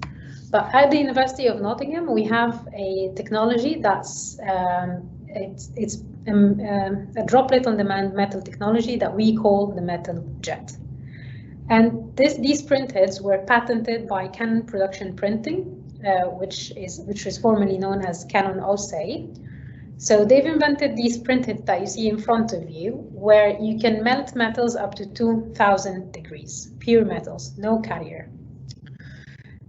But at the University of Nottingham, we have a technology that's it's a droplet on demand metal technology that we call the metal jet. And these printheads were patented by Canon Production Printing, which was formerly known as Canon OSE. So they've invented these printheads that you see in front of you, where you can melt metals up to 2000 degrees, pure metals, no carrier.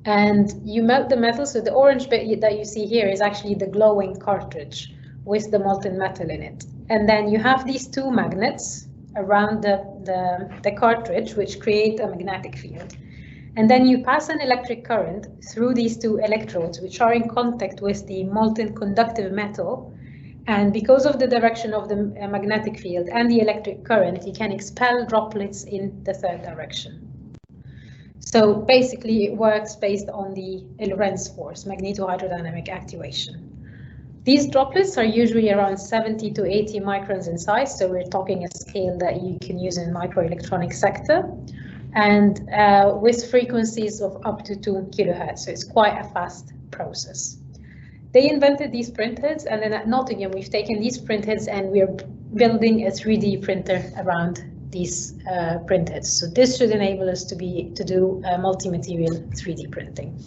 And you melt the metal, so the orange bit that you see here is actually the glowing cartridge with the molten metal in it. And then you have these two magnets around the cartridge, which create a magnetic field. And then you pass an electric current through these two electrodes, which are in contact with the molten conductive metal. And because of the direction of the magnetic field and the electric current, you can expel droplets in the third direction. So basically it works based on the Lorentz force, magnetohydrodynamic actuation. These droplets are usually around 70 to 80 microns in size, so we're talking a scale that you can use in microelectronic sector, and with frequencies of up to 2 kilohertz, so it's quite a fast process. They invented these printheads, and then at Nottingham we've taken these printheads and we're building a 3D printer around these printheads. So this should enable us to do multi-material 3D printing.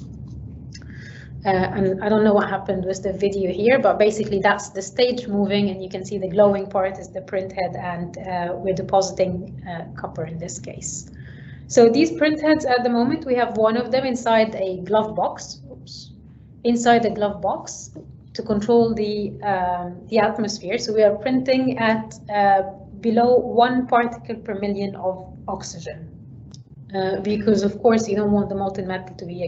And I don't know what happened with the video here, but basically that's the stage moving, and you can see the glowing part is the printhead, and we're depositing copper in this case. So these printheads at the moment, we have one of them inside a glove box. Oops. Inside the glove box to control the atmosphere. So we are printing at below 1 particle per million of oxygen, because of course you don't want the molten metal to be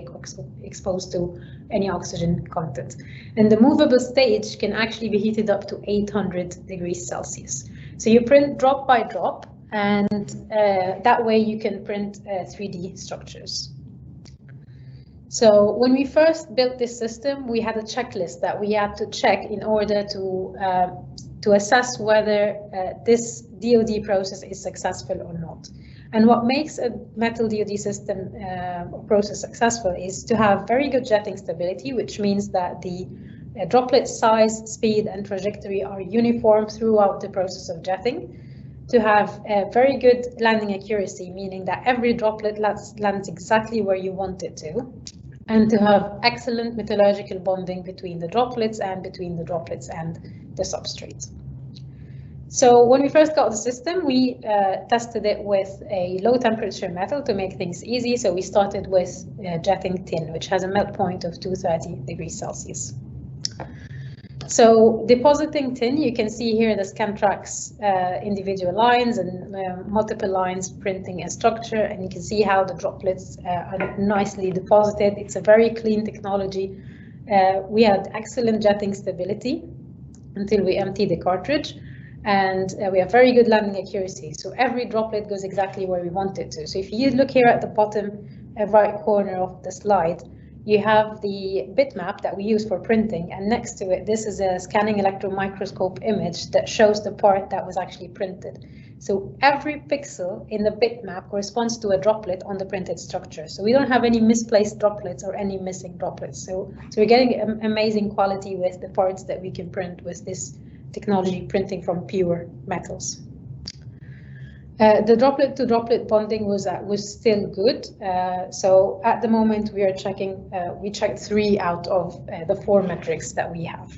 exposed to any oxygen content. And the movable stage can actually be heated up to 800 degrees Celsius. So you print drop by drop, and that way you can print 3D structures. So when we first built this system, we had a checklist that we had to check in order to assess whether this DoD process is successful or not. And what makes a metal DoD system process successful is to have very good jetting stability, which means that the droplet size, speed, and trajectory are uniform throughout the process of jetting. To have a very good landing accuracy, meaning that every droplet lands exactly where you want it to. And to have excellent metallurgical bonding between the droplets and between the droplets and the substrate. So when we first got the system, we tested it with a low temperature metal to make things easy. So we started with jetting tin, which has a melt point of 230 degrees Celsius. So depositing tin, you can see here the Scantrax individual lines and multiple lines printing a structure, and you can see how the droplets are nicely deposited. It's a very clean technology. We had excellent jetting stability until we empty the cartridge, and we have very good landing accuracy. So every droplet goes exactly where we want it to. So if you look here at the bottom right corner of the slide, you have the bitmap that we use for printing, and next to it, this is a scanning electron microscope image that shows the part that was actually printed. So every pixel in the bitmap corresponds to a droplet on the printed structure. So we don't have any misplaced droplets or any missing droplets. So we're getting amazing quality with the parts that we can print with this technology, printing from pure metals. The droplet-to-droplet bonding was still good. So at the moment we are checking. We checked 3 out of the 4 metrics that we have.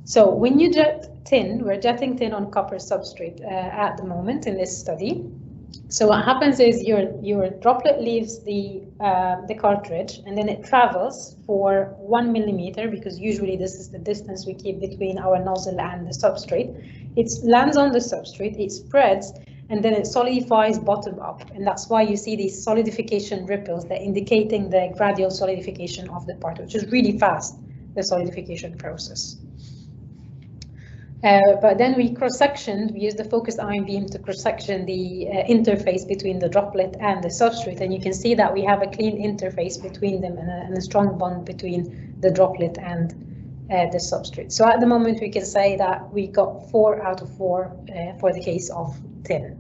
So when you jet tin, we're jetting tin on copper substrate at the moment in this study. So what happens is your droplet leaves the cartridge, and then it travels for 1 millimeter, because usually this is the distance we keep between our nozzle and the substrate. It lands on the substrate, it spreads, and then it solidifies bottom up, and that's why you see these solidification ripples that indicating the gradual solidification of the part, which is really fast, the solidification process. But then we cross-sectioned, we used the focused ion beam to cross-section the interface between the droplet and the substrate, and you can see that we have a clean interface between them and a strong bond between the droplet and the substrate. So at the moment we can say that we got 4 out of 4 for the case of tin.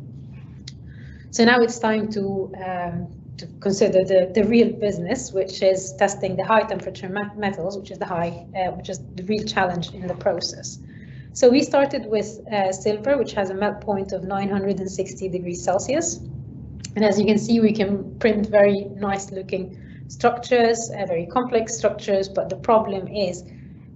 So now it's time to consider the real business, which is testing the high temperature metals, which is the real challenge in the process. So we started with silver, which has a melt point of 960 degrees Celsius. And as you can see, we can print very nice looking structures, very complex structures, but the problem is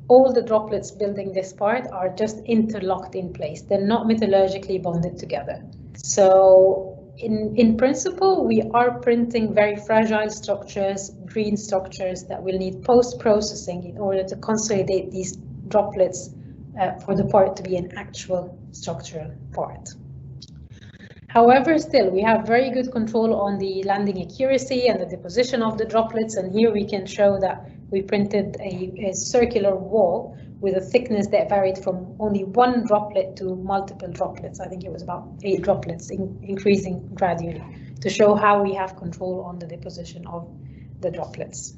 all the droplets building this part are just interlocked in place. They're not metallurgically bonded together. So in principle, we are printing very fragile structures, green structures that will need post-processing in order to consolidate these droplets for the part to be an actual structural part. However, still, we have very good control on the landing accuracy and the deposition of the droplets, and here we can show that we printed a circular wall with a thickness that varied from only 1 droplet to multiple droplets. I think it was about 8 droplets, increasing gradually, to show how we have control on the deposition of the droplets.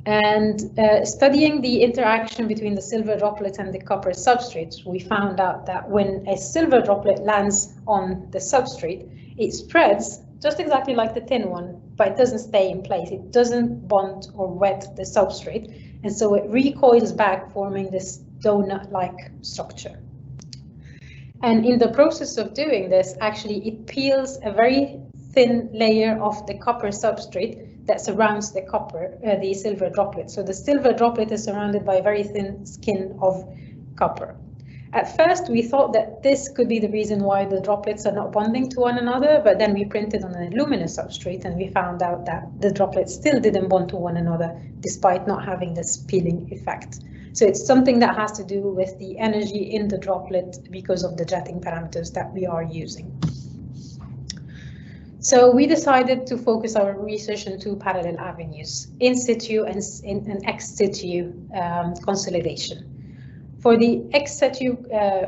And studying the interaction between the silver droplet and the copper substrate, we found out that when a silver droplet lands on the substrate, it spreads just exactly like the tin one, but it doesn't stay in place. It doesn't bond or wet the substrate, and so it recoils back, forming this donut-like structure. And in the process of doing this, actually, it peels a very thin layer of the copper substrate that surrounds the silver droplet. So the silver droplet is surrounded by a very thin skin of copper. At first, we thought that this could be the reason why the droplets are not bonding to one another, but then we printed on an aluminum substrate and we found out that the droplets still didn't bond to one another, despite not having this peeling effect. So it's something that has to do with the energy in the droplet because of the jetting parameters that we are using. So we decided to focus our research on two parallel avenues, in situ and ex situ consolidation. For the ex situ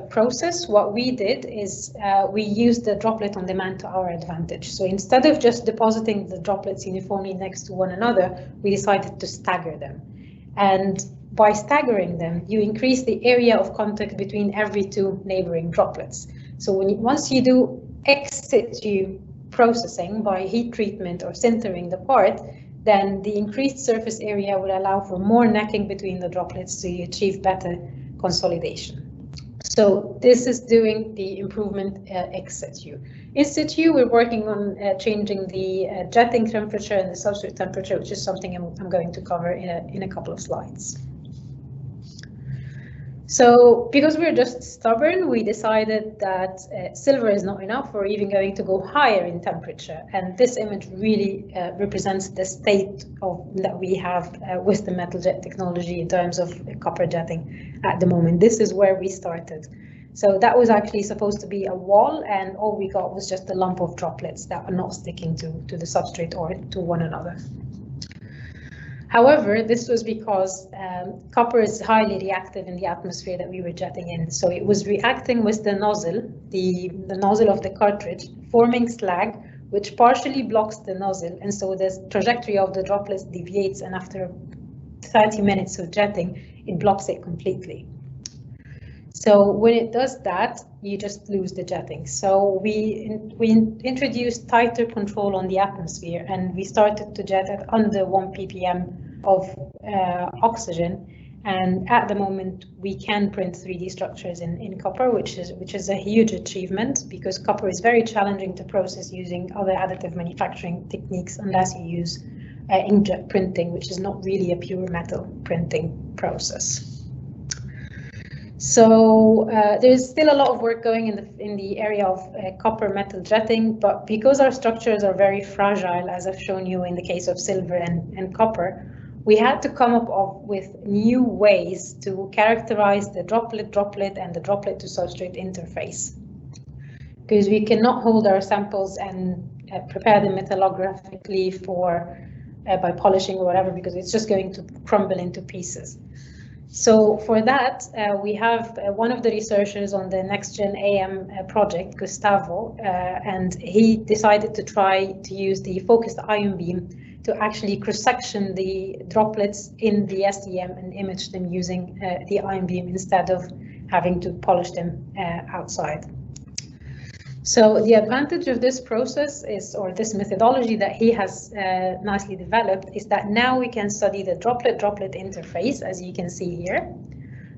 process, what we did is we used the droplet on demand to our advantage. So instead of just depositing the droplets uniformly next to one another, we decided to stagger them. And by staggering them, you increase the area of contact between every two neighboring droplets. So once you do ex situ processing by heat treatment or sintering the part, then the increased surface area will allow for more necking between the droplets, so you achieve better consolidation. So this is doing the improvement ex situ. In situ, we're working on changing the jetting temperature and the substrate temperature, which is something I'm going to cover in a couple of slides. So because we're just stubborn, we decided that silver is not enough. We're even going to go higher in temperature. And this image really represents the state that we have with the metal jet technology in terms of copper jetting at the moment. This is where we started. So that was actually supposed to be a wall, and all we got was just a lump of droplets that are not sticking to the substrate or to one another. However, this was because copper is highly reactive in the atmosphere that we were jetting in. So it was reacting with the nozzle, the nozzle of the cartridge, forming slag, which partially blocks the nozzle. And so the trajectory of the droplets deviates, and after 30 minutes of jetting, it blocks it completely. So when it does that, you just lose the jetting. So we introduced tighter control on the atmosphere, and we started to jet at under 1 ppm of oxygen. And at the moment, we can print 3D structures in copper, which is a huge achievement, because copper is very challenging to process using other additive manufacturing techniques unless you use inkjet printing, which is not really a pure metal printing process. So there's still a lot of work going in the area of copper metal jetting, but because our structures are very fragile, as I've shown you in the case of silver and copper, we had to come up with new ways to characterize the droplet and the droplet to substrate interface. Because we cannot hold our samples and prepare them metallographically by polishing or whatever, because it's just going to crumble into pieces. So for that, we have one of the researchers on the NextGen AM project, Gustavo, and he decided to try to use the focused ion beam to actually cross-section the droplets in the SEM and image them using the ion beam instead of having to polish them outside. So the advantage of this process is, or this methodology that he has nicely developed, is that now we can study the droplet-droplet interface, as you can see here.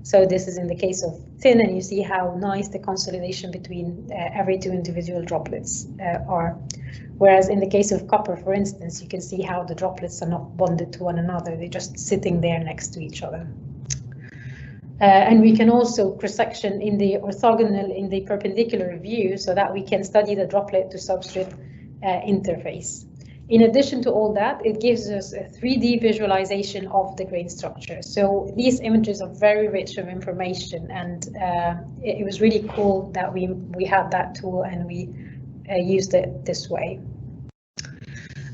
So this is in the case of tin, and you see how nice the consolidation between every two individual droplets are. Whereas in the case of copper, for instance, you can see how the droplets are not bonded to one another. They're just sitting there next to each other. And we can also cross-section in the orthogonal, in the perpendicular view, so that we can study the droplet to substrate interface. In addition to all that, it gives us a 3D visualization of the grain structure. So these images are very rich of information, and it was really cool that we had that tool and we used it this way.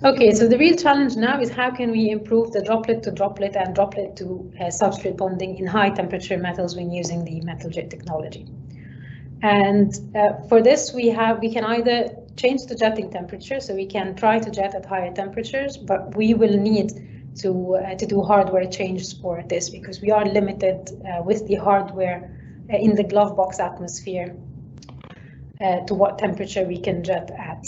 Okay, so the real challenge now is how can we improve the droplet to droplet and droplet to substrate bonding in high temperature metals when using the metal jet technology. And for this, we can either change the jetting temperature, so we can try to jet at higher temperatures, but we will need to do hardware changes for this, because we are limited with the hardware in the glove box atmosphere to what temperature we can jet at.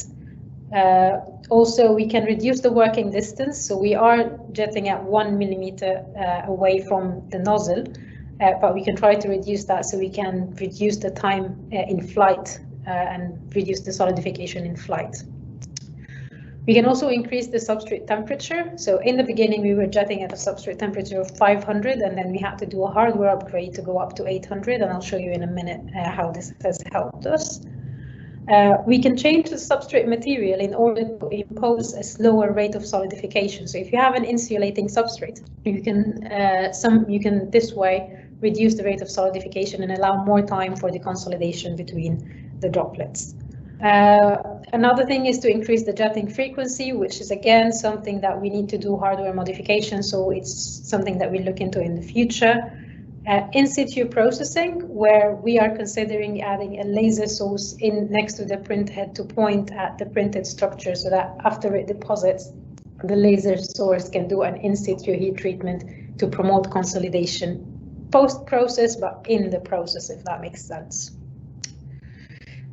Also, we can reduce the working distance, so we are jetting at 1 millimeter away from the nozzle, but we can try to reduce that so we can reduce the time in flight and reduce the solidification in flight. We can also increase the substrate temperature. So in the beginning, we were jetting at a substrate temperature of 500, and then we had to do a hardware upgrade to go up to 800, and I'll show you in a minute how this has helped us. We can change the substrate material in order to impose a slower rate of solidification. So if you have an insulating substrate, you can this way reduce the rate of solidification and allow more time for the consolidation between the droplets. Another thing is to increase the jetting frequency, which is again something that we need to do hardware modification, so it's something that we look into in the future. In situ processing, where we are considering adding a laser source in next to the print head to point at the printed structure, so that after it deposits, the laser source can do an in situ heat treatment to promote consolidation post-process, but in the process, if that makes sense.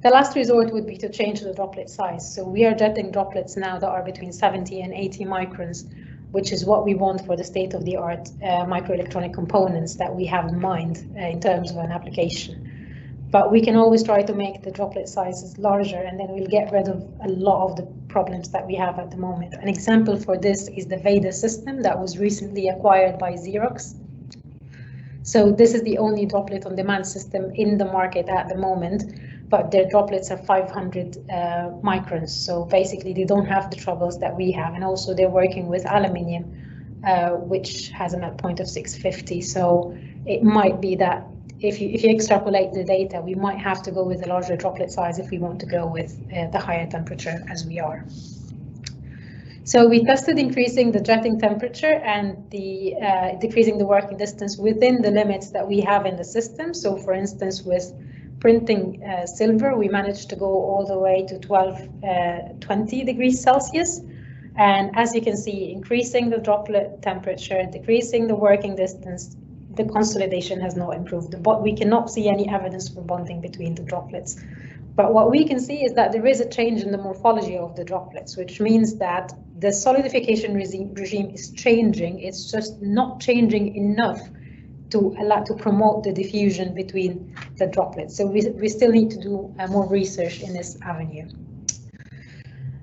The last resort would be to change the droplet size. So we are jetting droplets now that are between 70 and 80 microns, which is what we want for the state-of-the-art microelectronic components that we have in mind in terms of an application. But we can always try to make the droplet sizes larger, and then we'll get rid of a lot of the problems that we have at the moment. An example for this is the VEDA system that was recently acquired by Xerox. So this is the only droplet on demand system in the market at the moment, but their droplets are 500 microns. So basically they don't have the troubles that we have. And also they're working with Aluminium, which has a melt point of 650. So it might be that if you extrapolate the data, we might have to go with a larger droplet size if we want to go with the higher temperature as we are. So we tested increasing the jetting temperature and the decreasing the working distance within the limits that we have in the system. So for instance, with printing silver, we managed to go all the way to 1220 degrees Celsius. And as you can see, increasing the droplet temperature, decreasing the working distance, the consolidation has not improved. But we cannot see any evidence for bonding between the droplets. But what we can see is that there is a change in the morphology of the droplets, which means that the solidification regime is changing. It's just not changing enough to promote the diffusion between the droplets. So we still need to do more research in this avenue.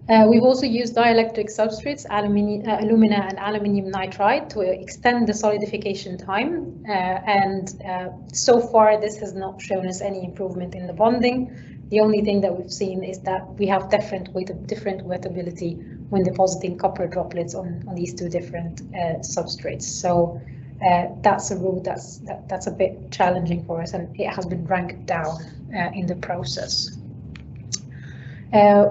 We've also used dielectric substrates, alumina and aluminium nitride, to extend the solidification time. So far, this has not shown us any improvement in the bonding. The only thing that we've seen is that we have different wettability when depositing copper droplets on these two different substrates. So that's a route that's a bit challenging for us, and it has been ranked down in the process.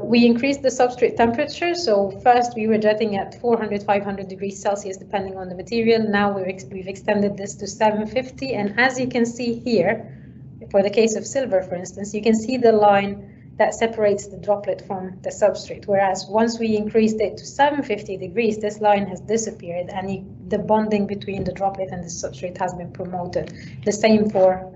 We increased the substrate temperature. So first we were jetting at 400, 500 degrees Celsius, depending on the material. Now we've extended this to 750. And as you can see here, for the case of silver, for instance, you can see the line that separates the droplet from the substrate. Whereas once we increased it to 750 degrees, this line has disappeared and the bonding between the droplet and the substrate has been promoted. The same for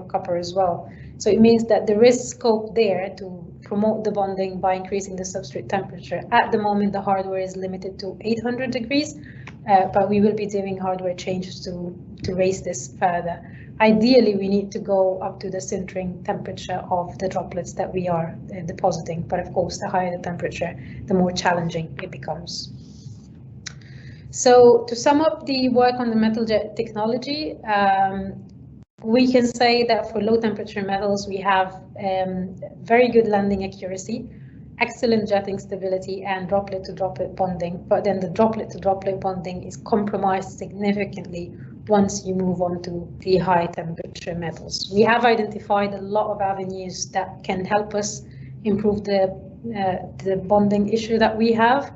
copper as well. So it means that there is scope there to promote the bonding by increasing the substrate temperature. At the moment, the hardware is limited to 800 degrees, but we will be doing hardware changes to raise this further. Ideally, we need to go up to the sintering temperature of the droplets that we are depositing, but of course, the higher the temperature, the more challenging it becomes. So to sum up the work on the metal jet technology, we can say that for low temperature metals, we have very good landing accuracy, excellent jetting stability, and droplet to droplet bonding. But then the droplet to droplet bonding is compromised significantly once you move on to the high temperature metals. We have identified a lot of avenues that can help us improve the bonding issue that we have,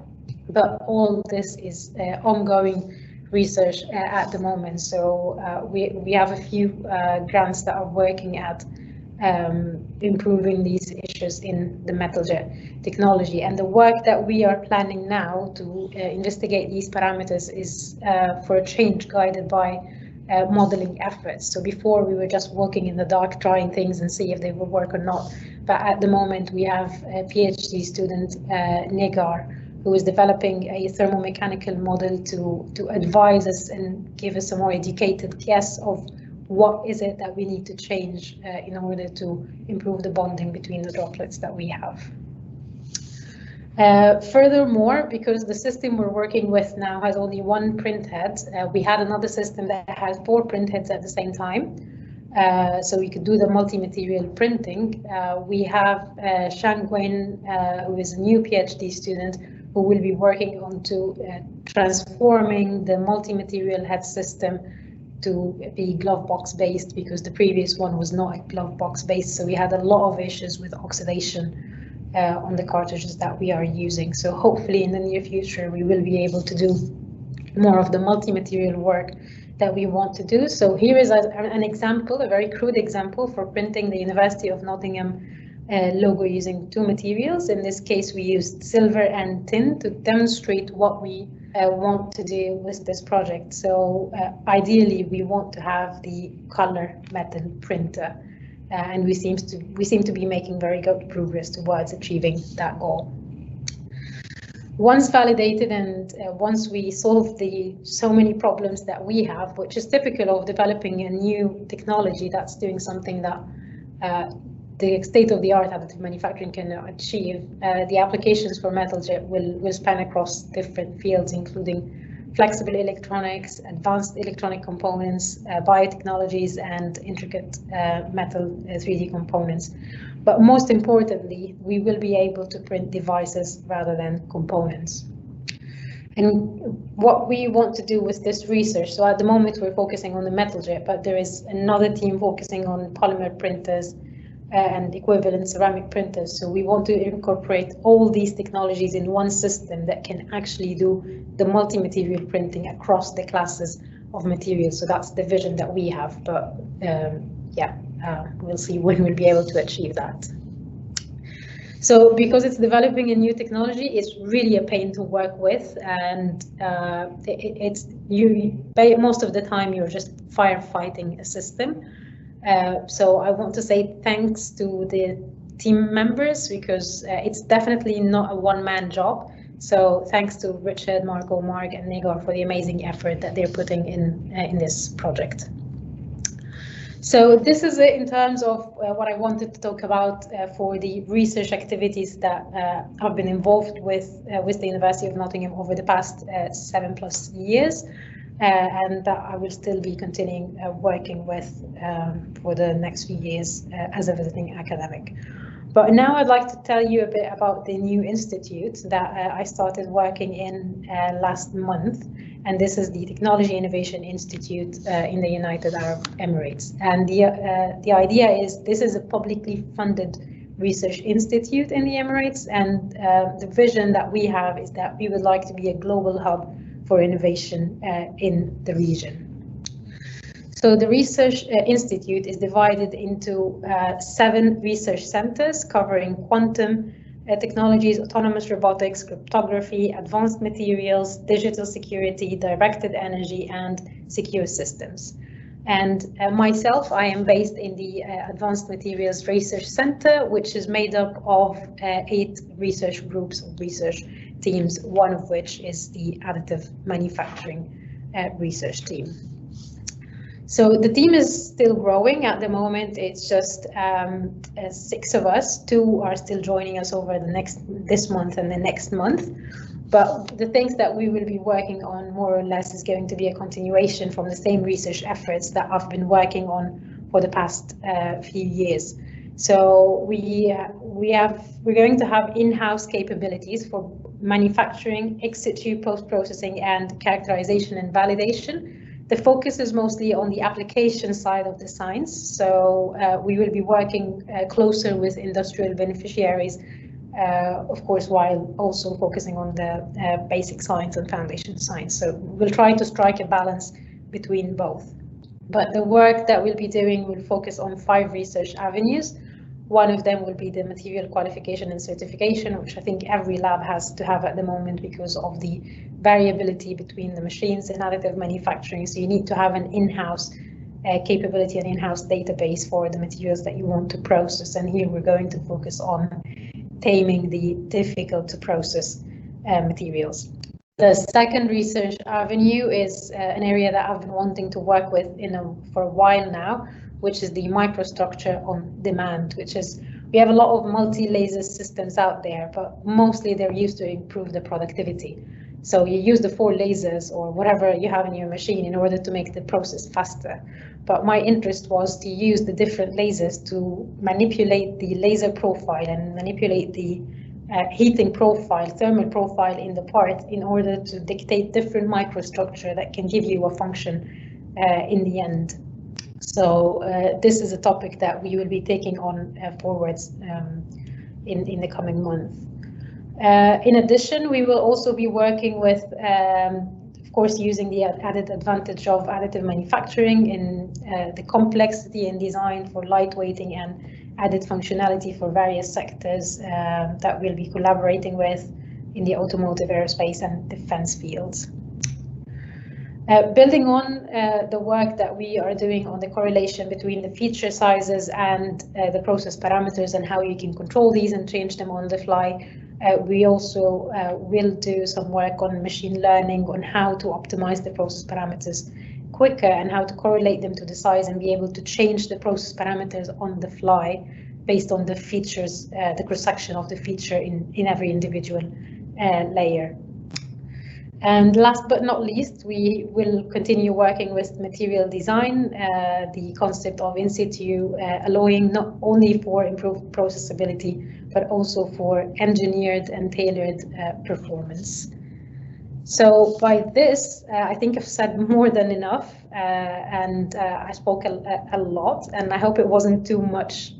but all this is ongoing research at the moment. So we have a few grants that are working at improving these issues in the metal jet technology. And the work that we are planning now to investigate these parameters is for a change guided by modeling efforts. So before we were just working in the dark, trying things and see if they would work or not. But at the moment we have a PhD student, Negar, who is developing a thermomechanical model to advise us and give us a more educated guess of what is it that we need to change in order to improve the bonding between the droplets that we have. Furthermore, because the system we're working with now has only one printhead, we had another system that had 4 printheads at the same time. So we could do the multi-material printing. We have Shang Guin, who is a new PhD student, who will be working on transforming the multi-material head system to be glove box based, because the previous one was not glove box based. So we had a lot of issues with oxidation on the cartridges that we are using. So hopefully in the near future we will be able to do more of the multi-material work that we want to do. So here is an example, a very crude example for printing the University of Nottingham logo using 2 materials. In this case we used silver and tin to demonstrate what we want to do with this project. So ideally we want to have the color metal printer, and we seem to be making very good progress towards achieving that goal. Once validated and once we solve the so many problems that we have, which is typical of developing a new technology that's doing something that the state-of-the-art additive manufacturing can achieve, the applications for metal jet will span across different fields, including flexible electronics, advanced electronic components, biotechnologies, and intricate metal 3D components. But most importantly, we will be able to print devices rather than components. And what we want to do with this research, so at the moment we're focusing on the metal jet, but there is another team focusing on polymer printers and equivalent ceramic printers. So we want to incorporate all these technologies in one system that can actually do the multi-material printing across the classes of materials. So that's the vision that we have, but we'll see when we'll be able to achieve that. So because it's developing a new technology, it's really a pain to work with, and most of the time you're just firefighting a system. So I want to say thanks to the team members, because it's definitely not a one-man job. So thanks to Richard, Marco, Mark, and Negar for the amazing effort that they're putting in this project. So this is it in terms of what I wanted to talk about for the research activities that I've been involved with the University of Nottingham over the past 7+ years. And that I will still be continuing working with for the next few years as a visiting academic. But now I'd like to tell you a bit about the new institute that I started working in last month. And this is the Technology Innovation Institute in the United Arab Emirates. And the idea is this is a publicly funded research institute in the Emirates. And the vision that we have is that we would like to be a global hub for innovation in the region. So the Research Institute is divided into 7 research centers covering quantum technologies, autonomous robotics, cryptography, advanced materials, digital security, directed energy, and secure systems. And myself, I am based in the Advanced Materials Research Center, which is made up of 8 research groups of research teams, one of which is the additive manufacturing research team. So the team is still growing at the moment. It's just 6 of us. 2 are still joining us over this month and the next month. But the things that we will be working on more or less is going to be a continuation from the same research efforts that I've been working on for the past few years. So we're going to have in-house capabilities for manufacturing, ex situ post-processing, and characterization and validation. The focus is mostly on the application side of the science. So we will be working closer with industrial beneficiaries, of course, while also focusing on the basic science and foundation science. So we'll try to strike a balance between both. But the work that we'll be doing will focus on 5 research avenues. One of them will be the material qualification and certification, which I think every lab has to have at the moment because of the variability between the machines in additive manufacturing. So you need to have an in-house capability and in-house database for the materials that you want to process. And here we're going to focus on taming the difficult to process materials. The second research avenue is an area that I've been wanting to work with for a while now, which is the microstructure on demand, which is, we have a lot of multi-laser systems out there, but mostly they're used to improve the productivity. So you use the 4 lasers or whatever you have in your machine in order to make the process faster. But my interest was to use the different lasers to manipulate the laser profile and manipulate the heating profile, thermal profile in the part in order to dictate different microstructure that can give you a function in the end. So this is a topic that we will be taking on forwards in the coming month. In addition, we will also be working with, of course, using the added advantage of additive manufacturing in the complexity in design for lightweighting and added functionality for various sectors that we'll be collaborating with in the automotive, aerospace, and defense fields. Building on the work that we are doing on the correlation between the feature sizes and the process parameters and how you can control these and change them on the fly, we also will do some work on machine learning on how to optimize the process parameters quicker and how to correlate them to the size and be able to change the process parameters on the fly based on the features, the cross-section of the feature in every individual layer. And last but not least, we will continue working with material design, the concept of in situ alloying, not only for improved processability, but also for engineered and tailored performance. So by this, I think I've said more than enough, and I spoke a lot, and I hope it wasn't too much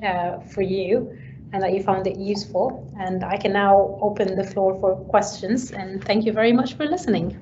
for you and that you found it useful. And I can now open the floor for questions, and thank you very much for listening.